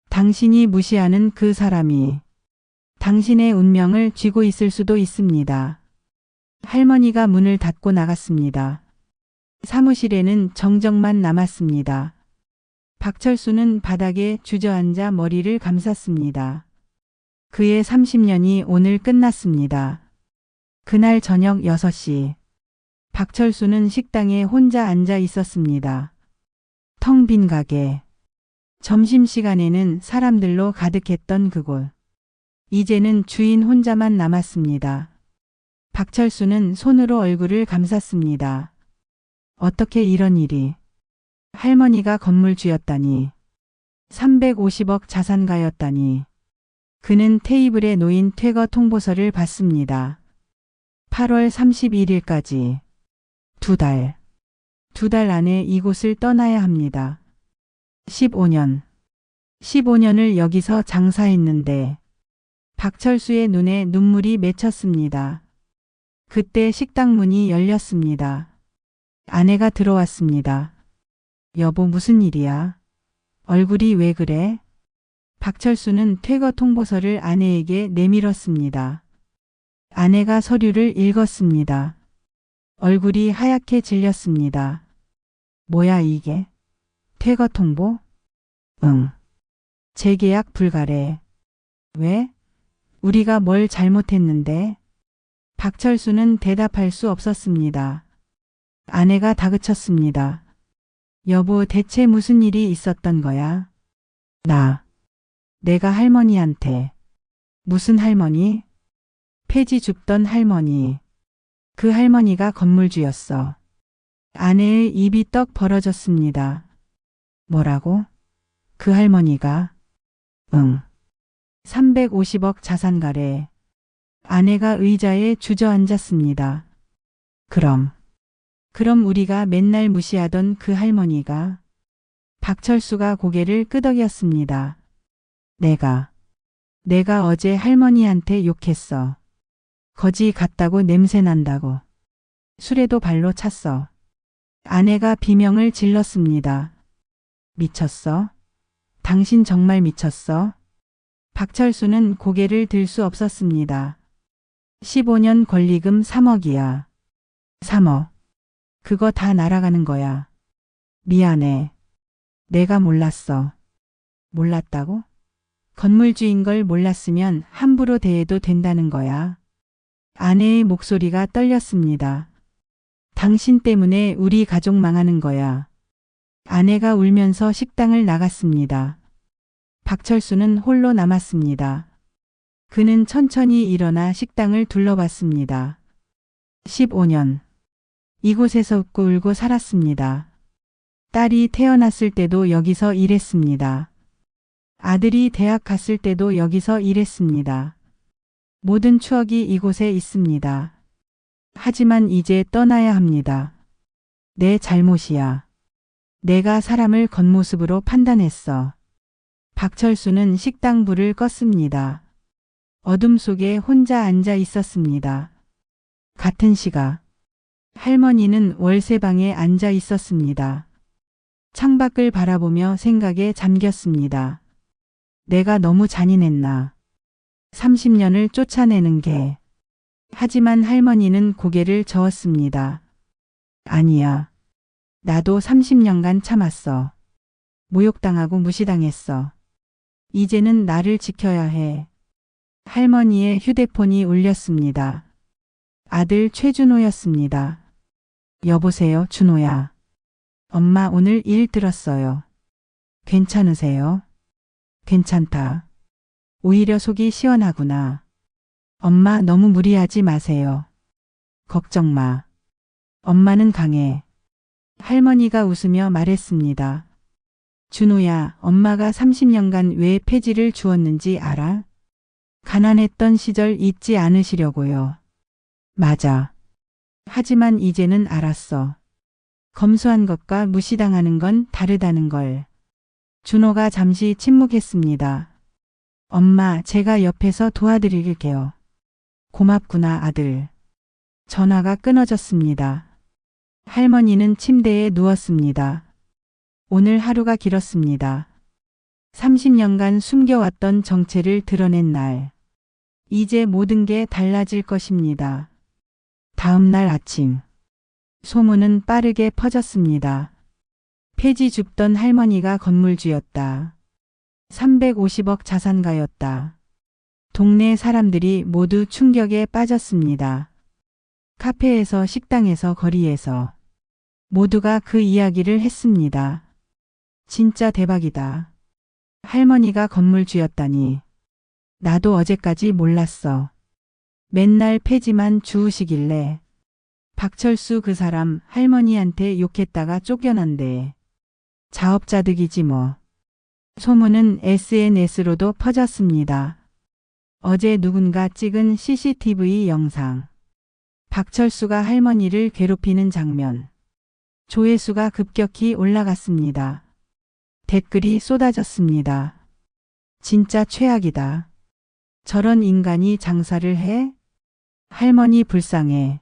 당신이 무시하는 그 사람이 당신의 운명을 쥐고 있을 수도 있습니다. 할머니가 문을 닫고 나갔습니다. 사무실에는 정적만 남았습니다. 박철수는 바닥에 주저앉아 머리를 감쌌습니다. 그의 30년이 오늘 끝났습니다. 그날 저녁 6시. 박철수는 식당에 혼자 앉아 있었습니다. 텅 빈 가게. 점심시간에는 사람들로 가득했던 그곳. 이제는 주인 혼자만 남았습니다. 박철수는 손으로 얼굴을 감쌌습니다. 어떻게 이런 일이. 할머니가 건물주였다니. 350억 자산가였다니. 그는 테이블에 놓인 퇴거 통보서를 봤습니다. 8월 31일까지. 2달. 2달 안에 이곳을 떠나야 합니다. 15년. 15년을 여기서 장사했는데 박철수의 눈에 눈물이 맺혔습니다. 그때 식당 문이 열렸습니다. 아내가 들어왔습니다. 여보, 무슨 일이야? 얼굴이 왜 그래? 박철수는 퇴거 통보서를 아내에게 내밀었습니다. 아내가 서류를 읽었습니다. 얼굴이 하얗게 질렸습니다. 뭐야 이게? 퇴거 통보? 응. 재계약 불가래. 왜? 우리가 뭘 잘못했는데? 박철수는 대답할 수 없었습니다. 아내가 다그쳤습니다. 여보, 대체 무슨 일이 있었던 거야? 내가 할머니한테. 무슨 할머니? 폐지 줍던 할머니. 그 할머니가 건물주였어. 아내의 입이 떡 벌어졌습니다. 뭐라고? 그 할머니가? 응. 350억 자산가래. 아내가 의자에 주저앉았습니다. 그럼 우리가 맨날 무시하던 그 할머니가? 박철수가 고개를 끄덕였습니다. 내가 어제 할머니한테 욕했어. 거지 같다고 냄새 난다고. 술에도 발로 찼어. 아내가 비명을 질렀습니다. 미쳤어? 당신 정말 미쳤어? 박철수는 고개를 들 수 없었습니다. 15년 권리금 3억이야. 3억. 그거 다 날아가는 거야. 미안해. 내가 몰랐어. 몰랐다고? 건물주인 걸 몰랐으면 함부로 대해도 된다는 거야. 아내의 목소리가 떨렸습니다. 당신 때문에 우리 가족 망하는 거야. 아내가 울면서 식당을 나갔습니다. 박철수는 홀로 남았습니다. 그는 천천히 일어나 식당을 둘러봤습니다. 15년. 이곳에서 웃고 울고 살았습니다. 딸이 태어났을 때도 여기서 일했습니다. 아들이 대학 갔을 때도 여기서 일했습니다. 모든 추억이 이곳에 있습니다. 하지만 이제 떠나야 합니다. 내 잘못이야. 내가 사람을 겉모습으로 판단했어. 박철수는 식당 불을 껐습니다. 어둠 속에 혼자 앉아 있었습니다. 같은 시각. 할머니는 월세방에 앉아 있었습니다. 창밖을 바라보며 생각에 잠겼습니다. 내가 너무 잔인했나. 30년을 쫓아내는 게. 하지만 할머니는 고개를 저었습니다. 아니야. 나도 30년간 참았어. 모욕당하고 무시당했어. 이제는 나를 지켜야 해. 할머니의 휴대폰이 울렸습니다. 아들 최준호였습니다. 여보세요, 준호야. 엄마 오늘 일 들었어요. 괜찮으세요? 괜찮다. 오히려 속이 시원하구나. 엄마 너무 무리하지 마세요. 걱정 마. 엄마는 강해. 할머니가 웃으며 말했습니다. 준호야, 엄마가 30년간 왜 폐지를 주었는지 알아? 가난했던 시절 잊지 않으시려고요. 맞아. 하지만 이제는 알았어. 검소한 것과 무시당하는 건 다르다는 걸. 준호가 잠시 침묵했습니다. 엄마, 제가 옆에서 도와드릴게요. 고맙구나, 아들. 전화가 끊어졌습니다. 할머니는 침대에 누웠습니다. 오늘 하루가 길었습니다. 30년간 숨겨왔던 정체를 드러낸 날. 이제 모든 게 달라질 것입니다. 다음 날 아침. 소문은 빠르게 퍼졌습니다. 폐지 줍던 할머니가 건물주였다. 350억 자산가였다. 동네 사람들이 모두 충격에 빠졌습니다. 카페에서 식당에서 거리에서 모두가 그 이야기를 했습니다. 진짜 대박이다. 할머니가 건물주였다니. 나도 어제까지 몰랐어. 맨날 폐지만 주우시길래. 박철수 그 사람 할머니한테 욕했다가 쫓겨난대. 자업자득이지 뭐. 소문은 SNS로도 퍼졌습니다. 어제 누군가 찍은 CCTV 영상. 박철수가 할머니를 괴롭히는 장면. 조회수가 급격히 올라갔습니다. 댓글이 쏟아졌습니다. 진짜 최악이다. 저런 인간이 장사를 해? 할머니 불쌍해.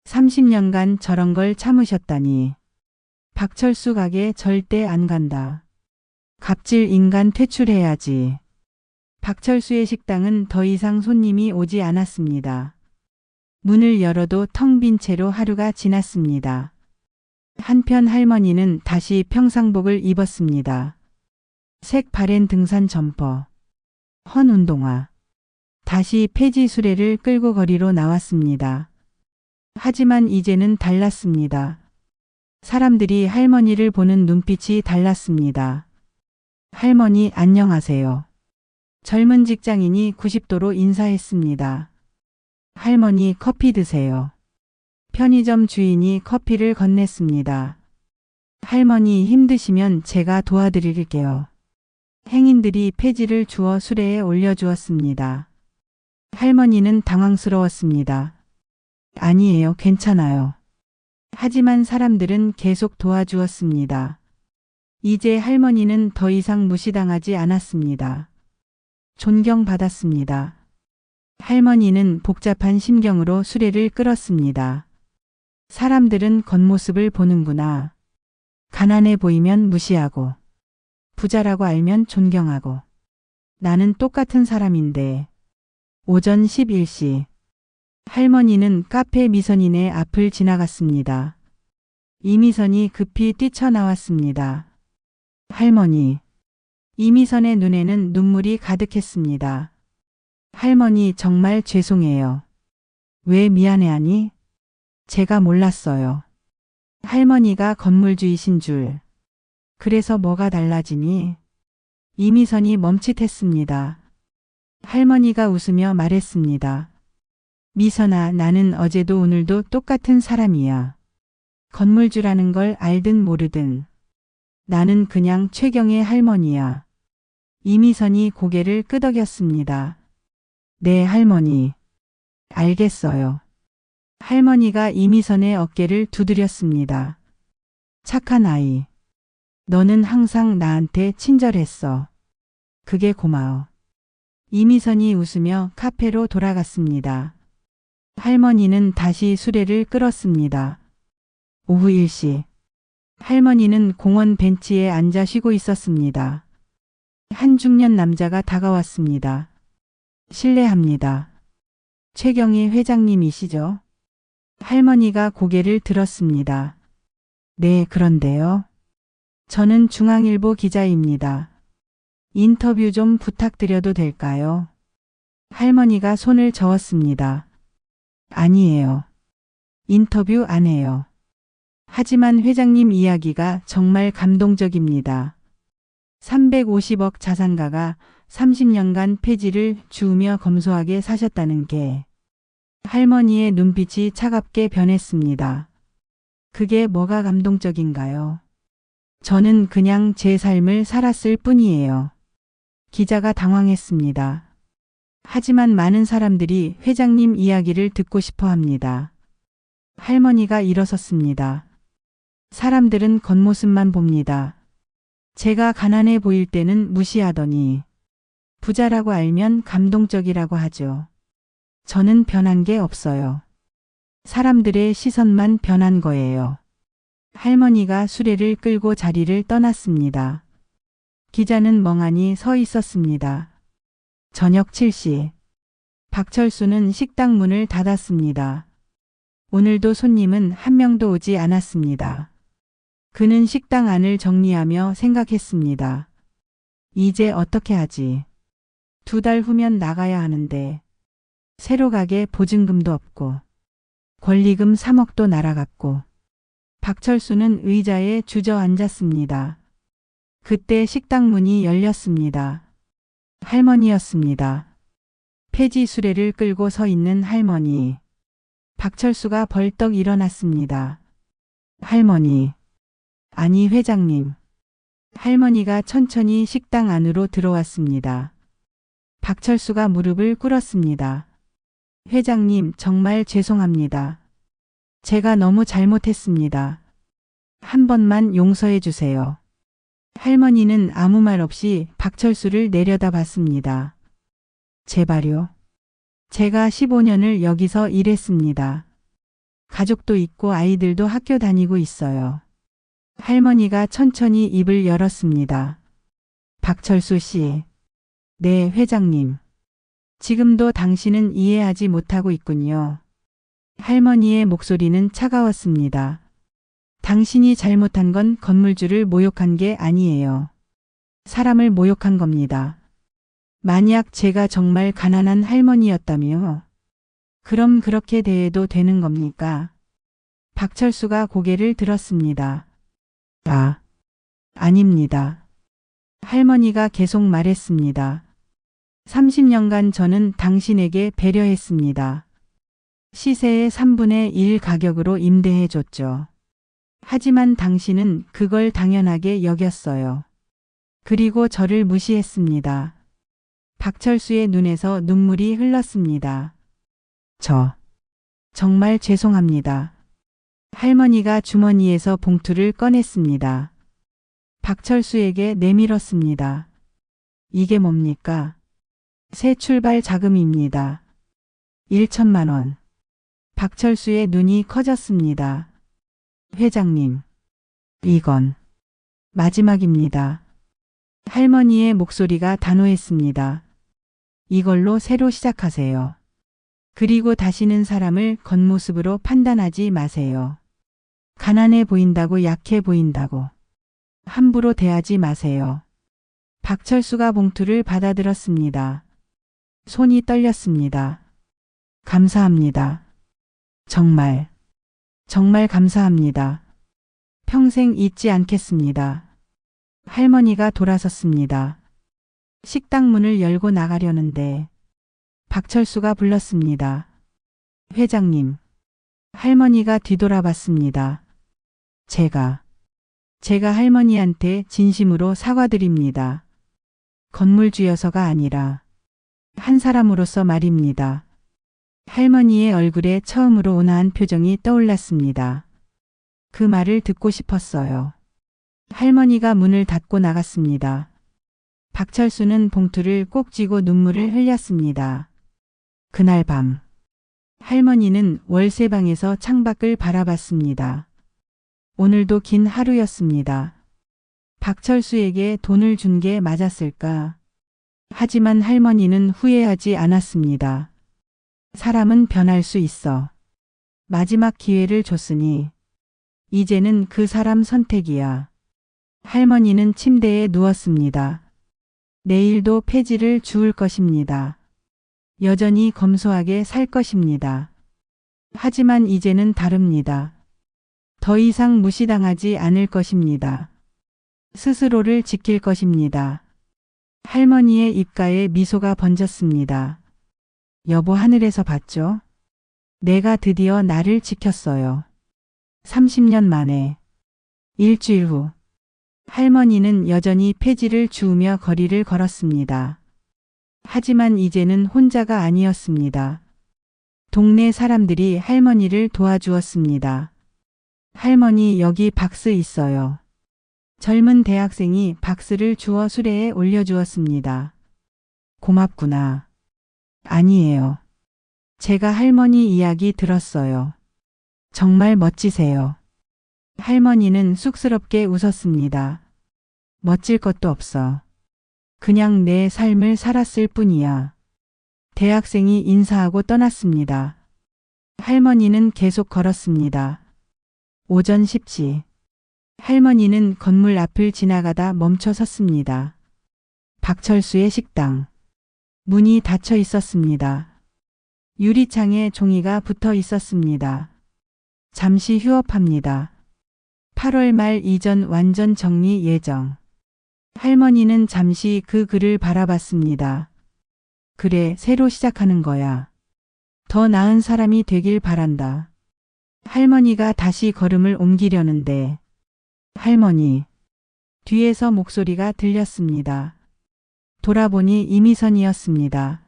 30년간 저런 걸 참으셨다니. 박철수 가게 절대 안 간다. 갑질 인간 퇴출해야지. 박철수의 식당은 더 이상 손님이 오지 않았습니다. 문을 열어도 텅 빈 채로 하루가 지났습니다. 한편 할머니는 다시 평상복을 입었습니다. 색 바랜 등산 점퍼, 헌 운동화. 다시 폐지 수레를 끌고 거리로 나왔습니다. 하지만 이제는 달랐습니다. 사람들이 할머니를 보는 눈빛이 달랐습니다. 할머니 안녕하세요. 젊은 직장인이 90도로 인사했습니다. 할머니 커피 드세요. 편의점 주인이 커피를 건넸습니다. 할머니 힘드시면 제가 도와드릴게요. 행인들이 폐지를 주워 수레에 올려주었습니다. 할머니는 당황스러웠습니다. 아니에요, 괜찮아요. 하지만 사람들은 계속 도와주었습니다. 이제 할머니는 더 이상 무시당하지 않았습니다. 존경받았습니다. 할머니는 복잡한 심경으로 수레를 끌었습니다. 사람들은 겉모습을 보는구나. 가난해 보이면 무시하고, 부자라고 알면 존경하고. 나는 똑같은 사람인데. 오전 11시. 할머니는 카페 미선인의 앞을 지나갔습니다. 이미선이 급히 뛰쳐나왔습니다. 할머니. 이미선의 눈에는 눈물이 가득했습니다. 할머니 정말 죄송해요. 왜 미안해하니? 제가 몰랐어요. 할머니가 건물주이신 줄. 그래서 뭐가 달라지니? 이미선이 멈칫했습니다. 할머니가 웃으며 말했습니다. 미선아, 나는 어제도 오늘도 똑같은 사람이야. 건물주라는 걸 알든 모르든. 나는 그냥 최경의 할머니야. 이미선이 고개를 끄덕였습니다. 네, 할머니. 알겠어요. 할머니가 이미선의 어깨를 두드렸습니다. 착한 아이. 너는 항상 나한테 친절했어. 그게 고마워. 이미선이 웃으며 카페로 돌아갔습니다. 할머니는 다시 수레를 끌었습니다. 오후 1시. 할머니는 공원 벤치에 앉아 쉬고 있었습니다. 한 중년 남자가 다가왔습니다. 실례합니다. 최경희 회장님이시죠? 할머니가 고개를 들었습니다. 네, 그런데요. 저는 중앙일보 기자입니다. 인터뷰 좀 부탁드려도 될까요? 할머니가 손을 저었습니다. 아니에요. 인터뷰 안 해요. 하지만 회장님 이야기가 정말 감동적입니다. 350억 자산가가 30년간 폐지를 주우며 검소하게 사셨다는 게. 할머니의 눈빛이 차갑게 변했습니다. 그게 뭐가 감동적인가요? 저는 그냥 제 삶을 살았을 뿐이에요. 기자가 당황했습니다. 하지만 많은 사람들이 회장님 이야기를 듣고 싶어 합니다. 할머니가 일어섰습니다. 사람들은 겉모습만 봅니다. 제가 가난해 보일 때는 무시하더니 부자라고 알면 감동적이라고 하죠. 저는 변한 게 없어요. 사람들의 시선만 변한 거예요. 할머니가 수레를 끌고 자리를 떠났습니다. 기자는 멍하니 서 있었습니다. 저녁 7시. 박철수는 식당 문을 닫았습니다. 오늘도 손님은 한 명도 오지 않았습니다. 그는 식당 안을 정리하며 생각했습니다. 이제 어떻게 하지? 2달 후면 나가야 하는데 새로 가게 보증금도 없고 권리금 3억도 날아갔고. 박철수는 의자에 주저앉았습니다. 그때 식당 문이 열렸습니다. 할머니였습니다. 폐지 수레를 끌고 서 있는 할머니. 박철수가 벌떡 일어났습니다. 할머니. 아니, 회장님. 할머니가 천천히 식당 안으로 들어왔습니다. 박철수가 무릎을 꿇었습니다. 회장님, 정말 죄송합니다. 제가 너무 잘못했습니다. 한 번만 용서해 주세요. 할머니는 아무 말 없이 박철수를 내려다봤습니다. 제발요. 제가 15년을 여기서 일했습니다. 가족도 있고 아이들도 학교 다니고 있어요. 할머니가 천천히 입을 열었습니다. 박철수 씨. 네, 회장님. 지금도 당신은 이해하지 못하고 있군요. 할머니의 목소리는 차가웠습니다. 당신이 잘못한 건 건물주를 모욕한 게 아니에요. 사람을 모욕한 겁니다. 만약 제가 정말 가난한 할머니였다며, 그럼 그렇게 대해도 되는 겁니까? 박철수가 고개를 들었습니다. 아닙니다. 할머니가 계속 말했습니다. 30년간 저는 당신에게 배려했습니다. 시세의 3분의 1 가격으로 임대해 줬죠. 하지만 당신은 그걸 당연하게 여겼어요. 그리고 저를 무시했습니다. 박철수의 눈에서 눈물이 흘렀습니다. 정말 죄송합니다. 할머니가 주머니에서 봉투를 꺼냈습니다. 박철수에게 내밀었습니다. 이게 뭡니까? 새 출발 자금입니다. 1천만 원. 박철수의 눈이 커졌습니다. 회장님, 이건 마지막입니다. 할머니의 목소리가 단호했습니다. 이걸로 새로 시작하세요. 그리고 다시는 사람을 겉모습으로 판단하지 마세요. 가난해 보인다고 약해 보인다고 함부로 대하지 마세요. 박철수가 봉투를 받아들었습니다. 손이 떨렸습니다. 감사합니다. 정말 감사합니다. 평생 잊지 않겠습니다. 할머니가 돌아섰습니다. 식당 문을 열고 나가려는데 박철수가 불렀습니다. 회장님. 할머니가 뒤돌아봤습니다. 제가 할머니한테 진심으로 사과드립니다. 건물주여서가 아니라 한 사람으로서 말입니다. 할머니의 얼굴에 처음으로 온화한 표정이 떠올랐습니다. 그 말을 듣고 싶었어요. 할머니가 문을 닫고 나갔습니다. 박철수는 봉투를 꼭 쥐고 눈물을 흘렸습니다. 그날 밤 할머니는 월세방에서 창밖을 바라봤습니다. 오늘도 긴 하루였습니다. 박철수에게 돈을 준 게 맞았을까? 하지만 할머니는 후회하지 않았습니다. 사람은 변할 수 있어. 마지막 기회를 줬으니 이제는 그 사람 선택이야. 할머니는 침대에 누웠습니다. 내일도 폐지를 주울 것입니다. 여전히 검소하게 살 것입니다. 하지만 이제는 다릅니다. 더 이상 무시당하지 않을 것입니다. 스스로를 지킬 것입니다. 할머니의 입가에 미소가 번졌습니다. 여보, 하늘에서 봤죠? 내가 드디어 나를 지켰어요. 30년 만에. 일주일 후 할머니는 여전히 폐지를 주우며 거리를 걸었습니다. 하지만 이제는 혼자가 아니었습니다. 동네 사람들이 할머니를 도와주었습니다. 할머니, 여기 박스 있어요. 젊은 대학생이 박스를 주워 수레에 올려주었습니다. 고맙구나. 아니에요. 제가 할머니 이야기 들었어요. 정말 멋지세요. 할머니는 쑥스럽게 웃었습니다. 멋질 것도 없어. 그냥 내 삶을 살았을 뿐이야. 대학생이 인사하고 떠났습니다. 할머니는 계속 걸었습니다. 오전 10시. 할머니는 건물 앞을 지나가다 멈춰 섰습니다. 박철수의 식당. 문이 닫혀 있었습니다. 유리창에 종이가 붙어 있었습니다. 잠시 휴업합니다. 8월 말 이전 완전 정리 예정. 할머니는 잠시 그 글을 바라봤습니다. 그래, 새로 시작하는 거야. 더 나은 사람이 되길 바란다. 할머니가 다시 걸음을 옮기려는데, 할머니. 뒤에서 목소리가 들렸습니다. 돌아보니 이미선이었습니다.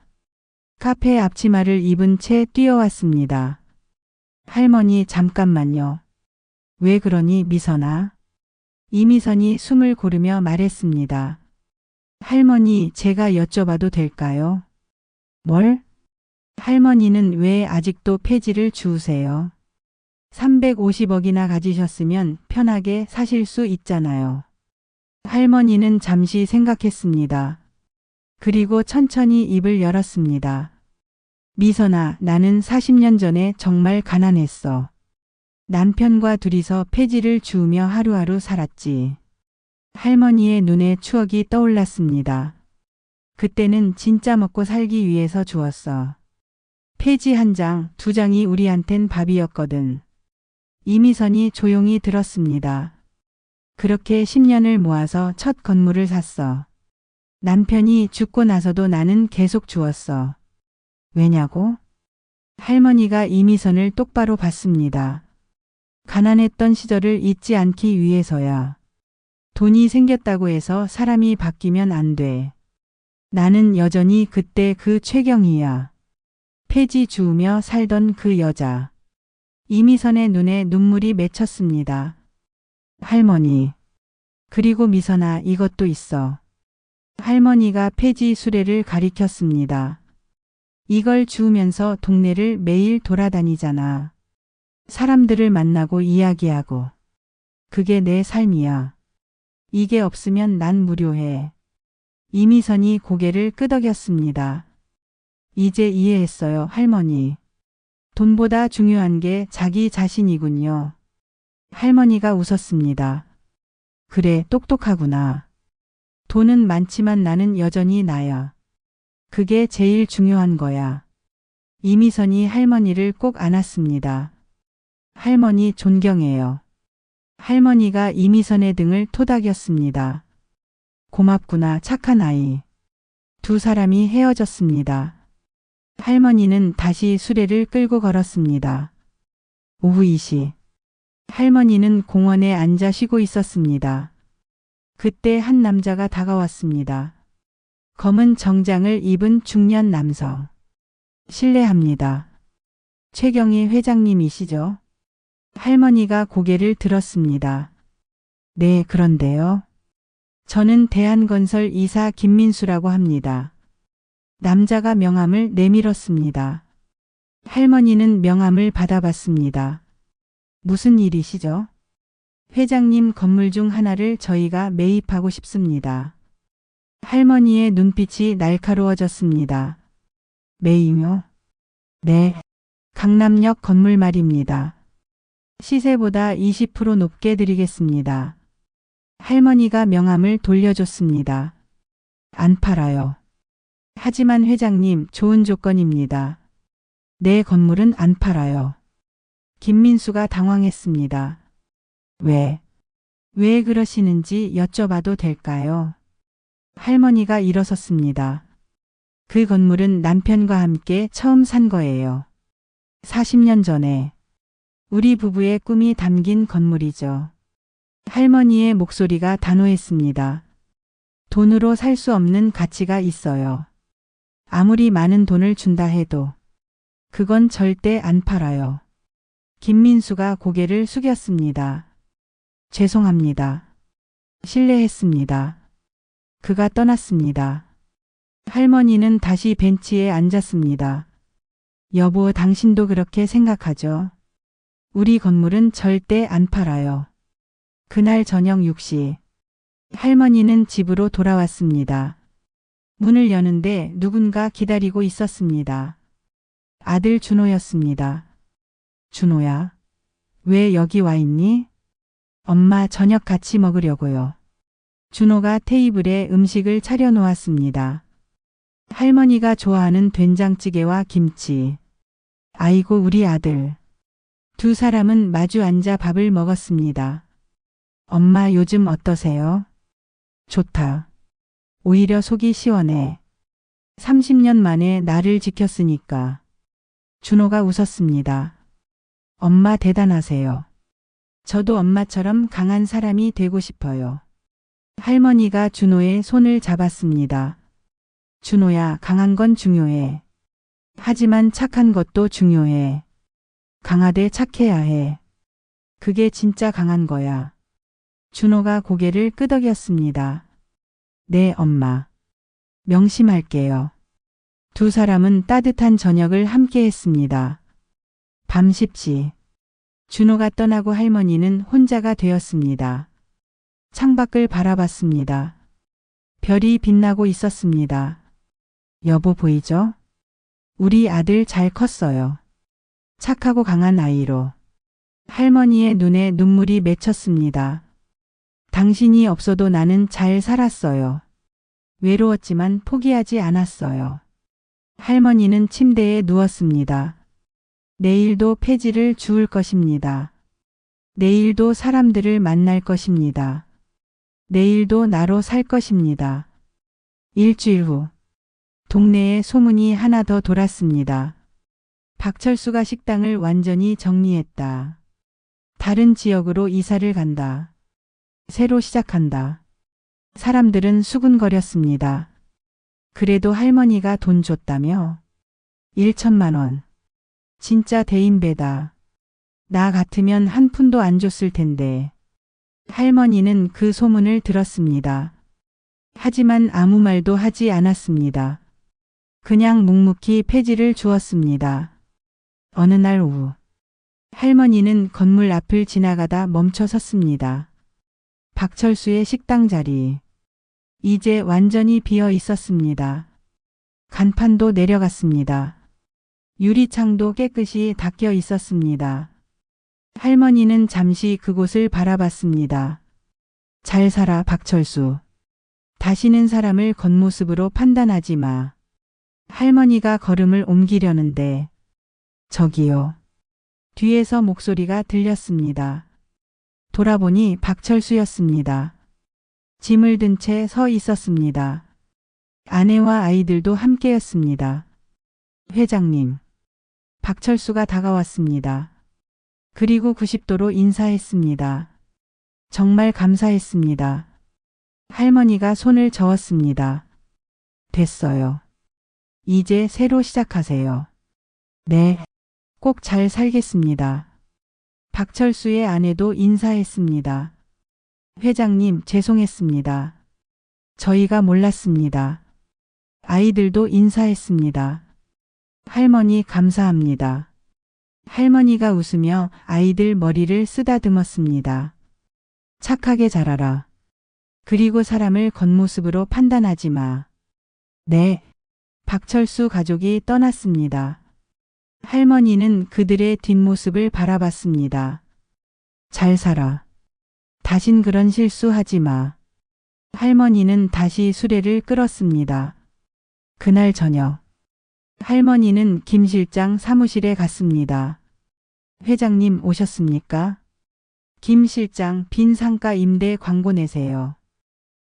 카페 앞치마를 입은 채 뛰어왔습니다. 할머니, 잠깐만요. 왜 그러니, 미선아? 이미선이 숨을 고르며 말했습니다. 할머니, 제가 여쭤봐도 될까요? 뭘? 할머니는 왜 아직도 폐지를 주우세요? 350억이나 가지셨으면 편하게 사실 수 있잖아요. 할머니는 잠시 생각했습니다. 그리고 천천히 입을 열었습니다. 미선아, 나는 40년 전에 정말 가난했어. 남편과 둘이서 폐지를 주우며 하루하루 살았지. 할머니의 눈에 추억이 떠올랐습니다. 그때는 진짜 먹고 살기 위해서 주었어. 폐지 한 장, 두 장이 우리한텐 밥이었거든. 이미선이 조용히 들었습니다. 그렇게 10년을 모아서 첫 건물을 샀어. 남편이 죽고 나서도 나는 계속 주었어. 왜냐고? 할머니가 이미선을 똑바로 봤습니다. 가난했던 시절을 잊지 않기 위해서야. 돈이 생겼다고 해서 사람이 바뀌면 안 돼. 나는 여전히 그때 그 최경희야. 폐지 주우며 살던 그 여자. 이미선의 눈에 눈물이 맺혔습니다. 할머니. 그리고 미선아, 이것도 있어. 할머니가 폐지 수레를 가리켰습니다. 이걸 주우면서 동네를 매일 돌아다니잖아. 사람들을 만나고 이야기하고. 그게 내 삶이야. 이게 없으면 난 무료해. 이미선이 고개를 끄덕였습니다. 이제 이해했어요, 할머니. 돈보다 중요한 게 자기 자신이군요. 할머니가 웃었습니다. 그래, 똑똑하구나. 돈은 많지만 나는 여전히 나야. 그게 제일 중요한 거야. 이미선이 할머니를 꼭 안았습니다. 할머니 존경해요. 할머니가 이미선의 등을 토닥였습니다. 고맙구나, 착한 아이. 두 사람이 헤어졌습니다. 할머니는 다시 수레를 끌고 걸었습니다. 오후 2시. 할머니는 공원에 앉아 쉬고 있었습니다. 그때 한 남자가 다가왔습니다. 검은 정장을 입은 중년 남성. 실례합니다. 최경희 회장님이시죠? 할머니가 고개를 들었습니다. 네, 그런데요. 저는 대한건설 이사 김민수라고 합니다. 남자가 명함을 내밀었습니다. 할머니는 명함을 받아봤습니다. 무슨 일이시죠? 회장님 건물 중 하나를 저희가 매입하고 싶습니다. 할머니의 눈빛이 날카로워졌습니다. 매입요? 네. 강남역 건물 말입니다. 시세보다 20% 높게 드리겠습니다. 할머니가 명함을 돌려줬습니다. 안 팔아요. 하지만 회장님, 좋은 조건입니다. 내 건물은 안 팔아요. 김민수가 당황했습니다. 왜 그러시는지 여쭤봐도 될까요? 할머니가 일어섰습니다. 그 건물은 남편과 함께 처음 산 거예요. 40년 전에. 우리 부부의 꿈이 담긴 건물이죠. 할머니의 목소리가 단호했습니다. 돈으로 살 수 없는 가치가 있어요. 아무리 많은 돈을 준다 해도 그건 절대 안 팔아요. 김민수가 고개를 숙였습니다. 죄송합니다. 실례했습니다. 그가 떠났습니다. 할머니는 다시 벤치에 앉았습니다. 여보, 당신도 그렇게 생각하죠? 우리 건물은 절대 안 팔아요. 그날 저녁 6시. 할머니는 집으로 돌아왔습니다. 문을 여는데 누군가 기다리고 있었습니다. 아들 준호였습니다. 준호야, 왜 여기 와 있니? 엄마 저녁 같이 먹으려고요. 준호가 테이블에 음식을 차려 놓았습니다. 할머니가 좋아하는 된장찌개와 김치. 아이고 우리 아들. 두 사람은 마주 앉아 밥을 먹었습니다. 엄마 요즘 어떠세요? 좋다. 오히려 속이 시원해. 30년 만에 나를 지켰으니까. 준호가 웃었습니다. 엄마 대단하세요. 저도 엄마처럼 강한 사람이 되고 싶어요. 할머니가 준호의 손을 잡았습니다. 준호야, 강한 건 중요해. 하지만 착한 것도 중요해. 강하되 착해야 해. 그게 진짜 강한 거야. 준호가 고개를 끄덕였습니다. 네, 엄마. 명심할게요. 두 사람은 따뜻한 저녁을 함께 했습니다. 밤 10시. 준호가 떠나고 할머니는 혼자가 되었습니다. 창밖을 바라봤습니다. 별이 빛나고 있었습니다. 여보 보이죠? 우리 아들 잘 컸어요. 착하고 강한 아이로. 할머니의 눈에 눈물이 맺혔습니다. 당신이 없어도 나는 잘 살았어요. 외로웠지만 포기하지 않았어요. 할머니는 침대에 누웠습니다. 내일도 폐지를 주울 것입니다. 내일도 사람들을 만날 것입니다. 내일도 나로 살 것입니다. 일주일 후, 동네에 소문이 하나 더 돌았습니다. 박철수가 식당을 완전히 정리했다. 다른 지역으로 이사를 간다. 새로 시작한다. 사람들은 수군거렸습니다. 그래도 할머니가 돈 줬다며? 1천만 원. 진짜 대인배다. 나 같으면 한 푼도 안 줬을 텐데. 할머니는 그 소문을 들었습니다. 하지만 아무 말도 하지 않았습니다. 그냥 묵묵히 폐지를 주었습니다. 어느 날 오후, 할머니는 건물 앞을 지나가다 멈춰 섰습니다. 박철수의 식당 자리. 이제 완전히 비어 있었습니다. 간판도 내려갔습니다. 유리창도 깨끗이 닦여 있었습니다. 할머니는 잠시 그곳을 바라봤습니다. 잘 살아, 박철수. 다시는 사람을 겉모습으로 판단하지 마. 할머니가 걸음을 옮기려는데, 저기요. 뒤에서 목소리가 들렸습니다. 돌아보니 박철수였습니다. 짐을 든 채 서 있었습니다. 아내와 아이들도 함께였습니다. 회장님. 박철수가 다가왔습니다. 그리고 90도로 인사했습니다. 정말 감사했습니다. 할머니가 손을 저었습니다. 됐어요. 이제 새로 시작하세요. 네. 꼭 잘 살겠습니다. 박철수의 아내도 인사했습니다. 회장님, 죄송했습니다. 저희가 몰랐습니다. 아이들도 인사했습니다. 할머니 감사합니다. 할머니가 웃으며 아이들 머리를 쓰다듬었습니다. 착하게 자라라. 그리고 사람을 겉모습으로 판단하지 마. 네. 박철수 가족이 떠났습니다. 할머니는 그들의 뒷모습을 바라봤습니다. 잘 살아. 다신 그런 실수하지 마. 할머니는 다시 수레를 끌었습니다. 그날 저녁, 할머니는 김 실장 사무실에 갔습니다. 회장님 오셨습니까? 김 실장 빈 상가 임대 광고 내세요.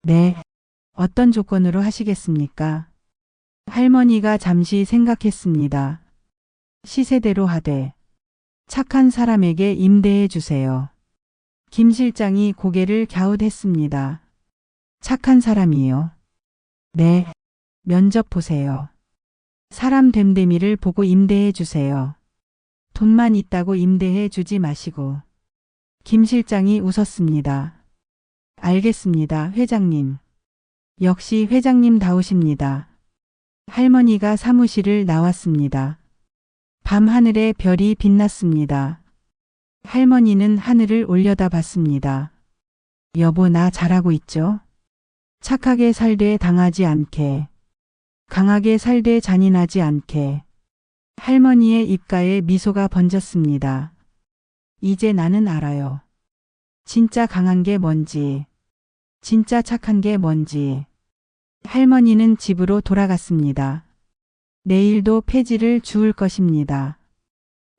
네. 어떤 조건으로 하시겠습니까? 할머니가 잠시 생각했습니다. 시세대로 하되 착한 사람에게 임대해 주세요. 김 실장이 고개를 갸웃했습니다. 착한 사람이요? 네. 면접 보세요. 사람 됨됨이를 보고 임대해 주세요. 돈만 있다고 임대해 주지 마시고. 김 실장이 웃었습니다. 알겠습니다, 회장님. 역시 회장님다우십니다. 할머니가 사무실을 나왔습니다. 밤하늘에 별이 빛났습니다. 할머니는 하늘을 올려다봤습니다. 여보, 나 잘하고 있죠? 착하게 살되 당하지 않게. 강하게 살되 잔인하지 않게. 할머니의 입가에 미소가 번졌습니다. 이제 나는 알아요. 진짜 강한 게 뭔지, 진짜 착한 게 뭔지. 할머니는 집으로 돌아갔습니다. 내일도 폐지를 주울 것입니다.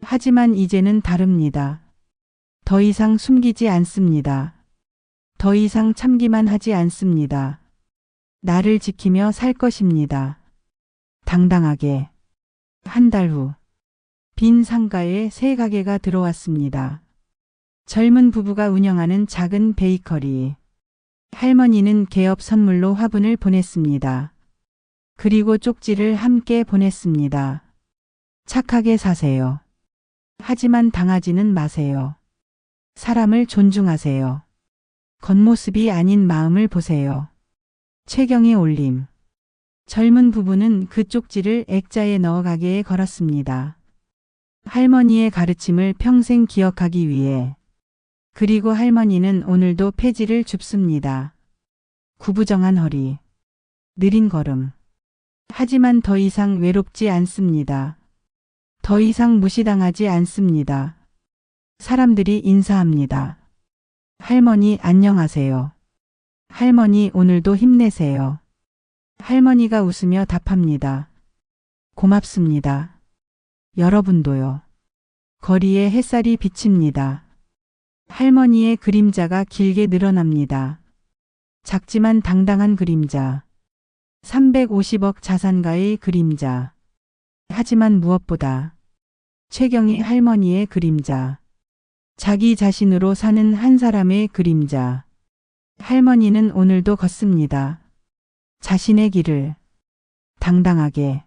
하지만 이제는 다릅니다. 더 이상 숨기지 않습니다. 더 이상 참기만 하지 않습니다. 나를 지키며 살 것입니다. 당당하게. 한 달 후, 빈 상가에 새 가게가 들어왔습니다. 젊은 부부가 운영하는 작은 베이커리. 할머니는 개업 선물로 화분을 보냈습니다. 그리고 쪽지를 함께 보냈습니다. 착하게 사세요. 하지만 당하지는 마세요. 사람을 존중하세요. 겉모습이 아닌 마음을 보세요. 최경희 올림. 젊은 부부는 그 쪽지를 액자에 넣어 가게에 걸었습니다. 할머니의 가르침을 평생 기억하기 위해. 그리고 할머니는 오늘도 폐지를 줍습니다. 구부정한 허리. 느린 걸음. 하지만 더 이상 외롭지 않습니다. 더 이상 무시당하지 않습니다. 사람들이 인사합니다. 할머니 안녕하세요. 할머니 오늘도 힘내세요. 할머니가 웃으며 답합니다. 고맙습니다. 여러분도요. 거리에 햇살이 비칩니다. 할머니의 그림자가 길게 늘어납니다. 작지만 당당한 그림자. 350억 자산가의 그림자. 하지만 무엇보다 최경희 할머니의 그림자. 자기 자신으로 사는 한 사람의 그림자. 할머니는 오늘도 걷습니다. 자신의 길을 당당하게.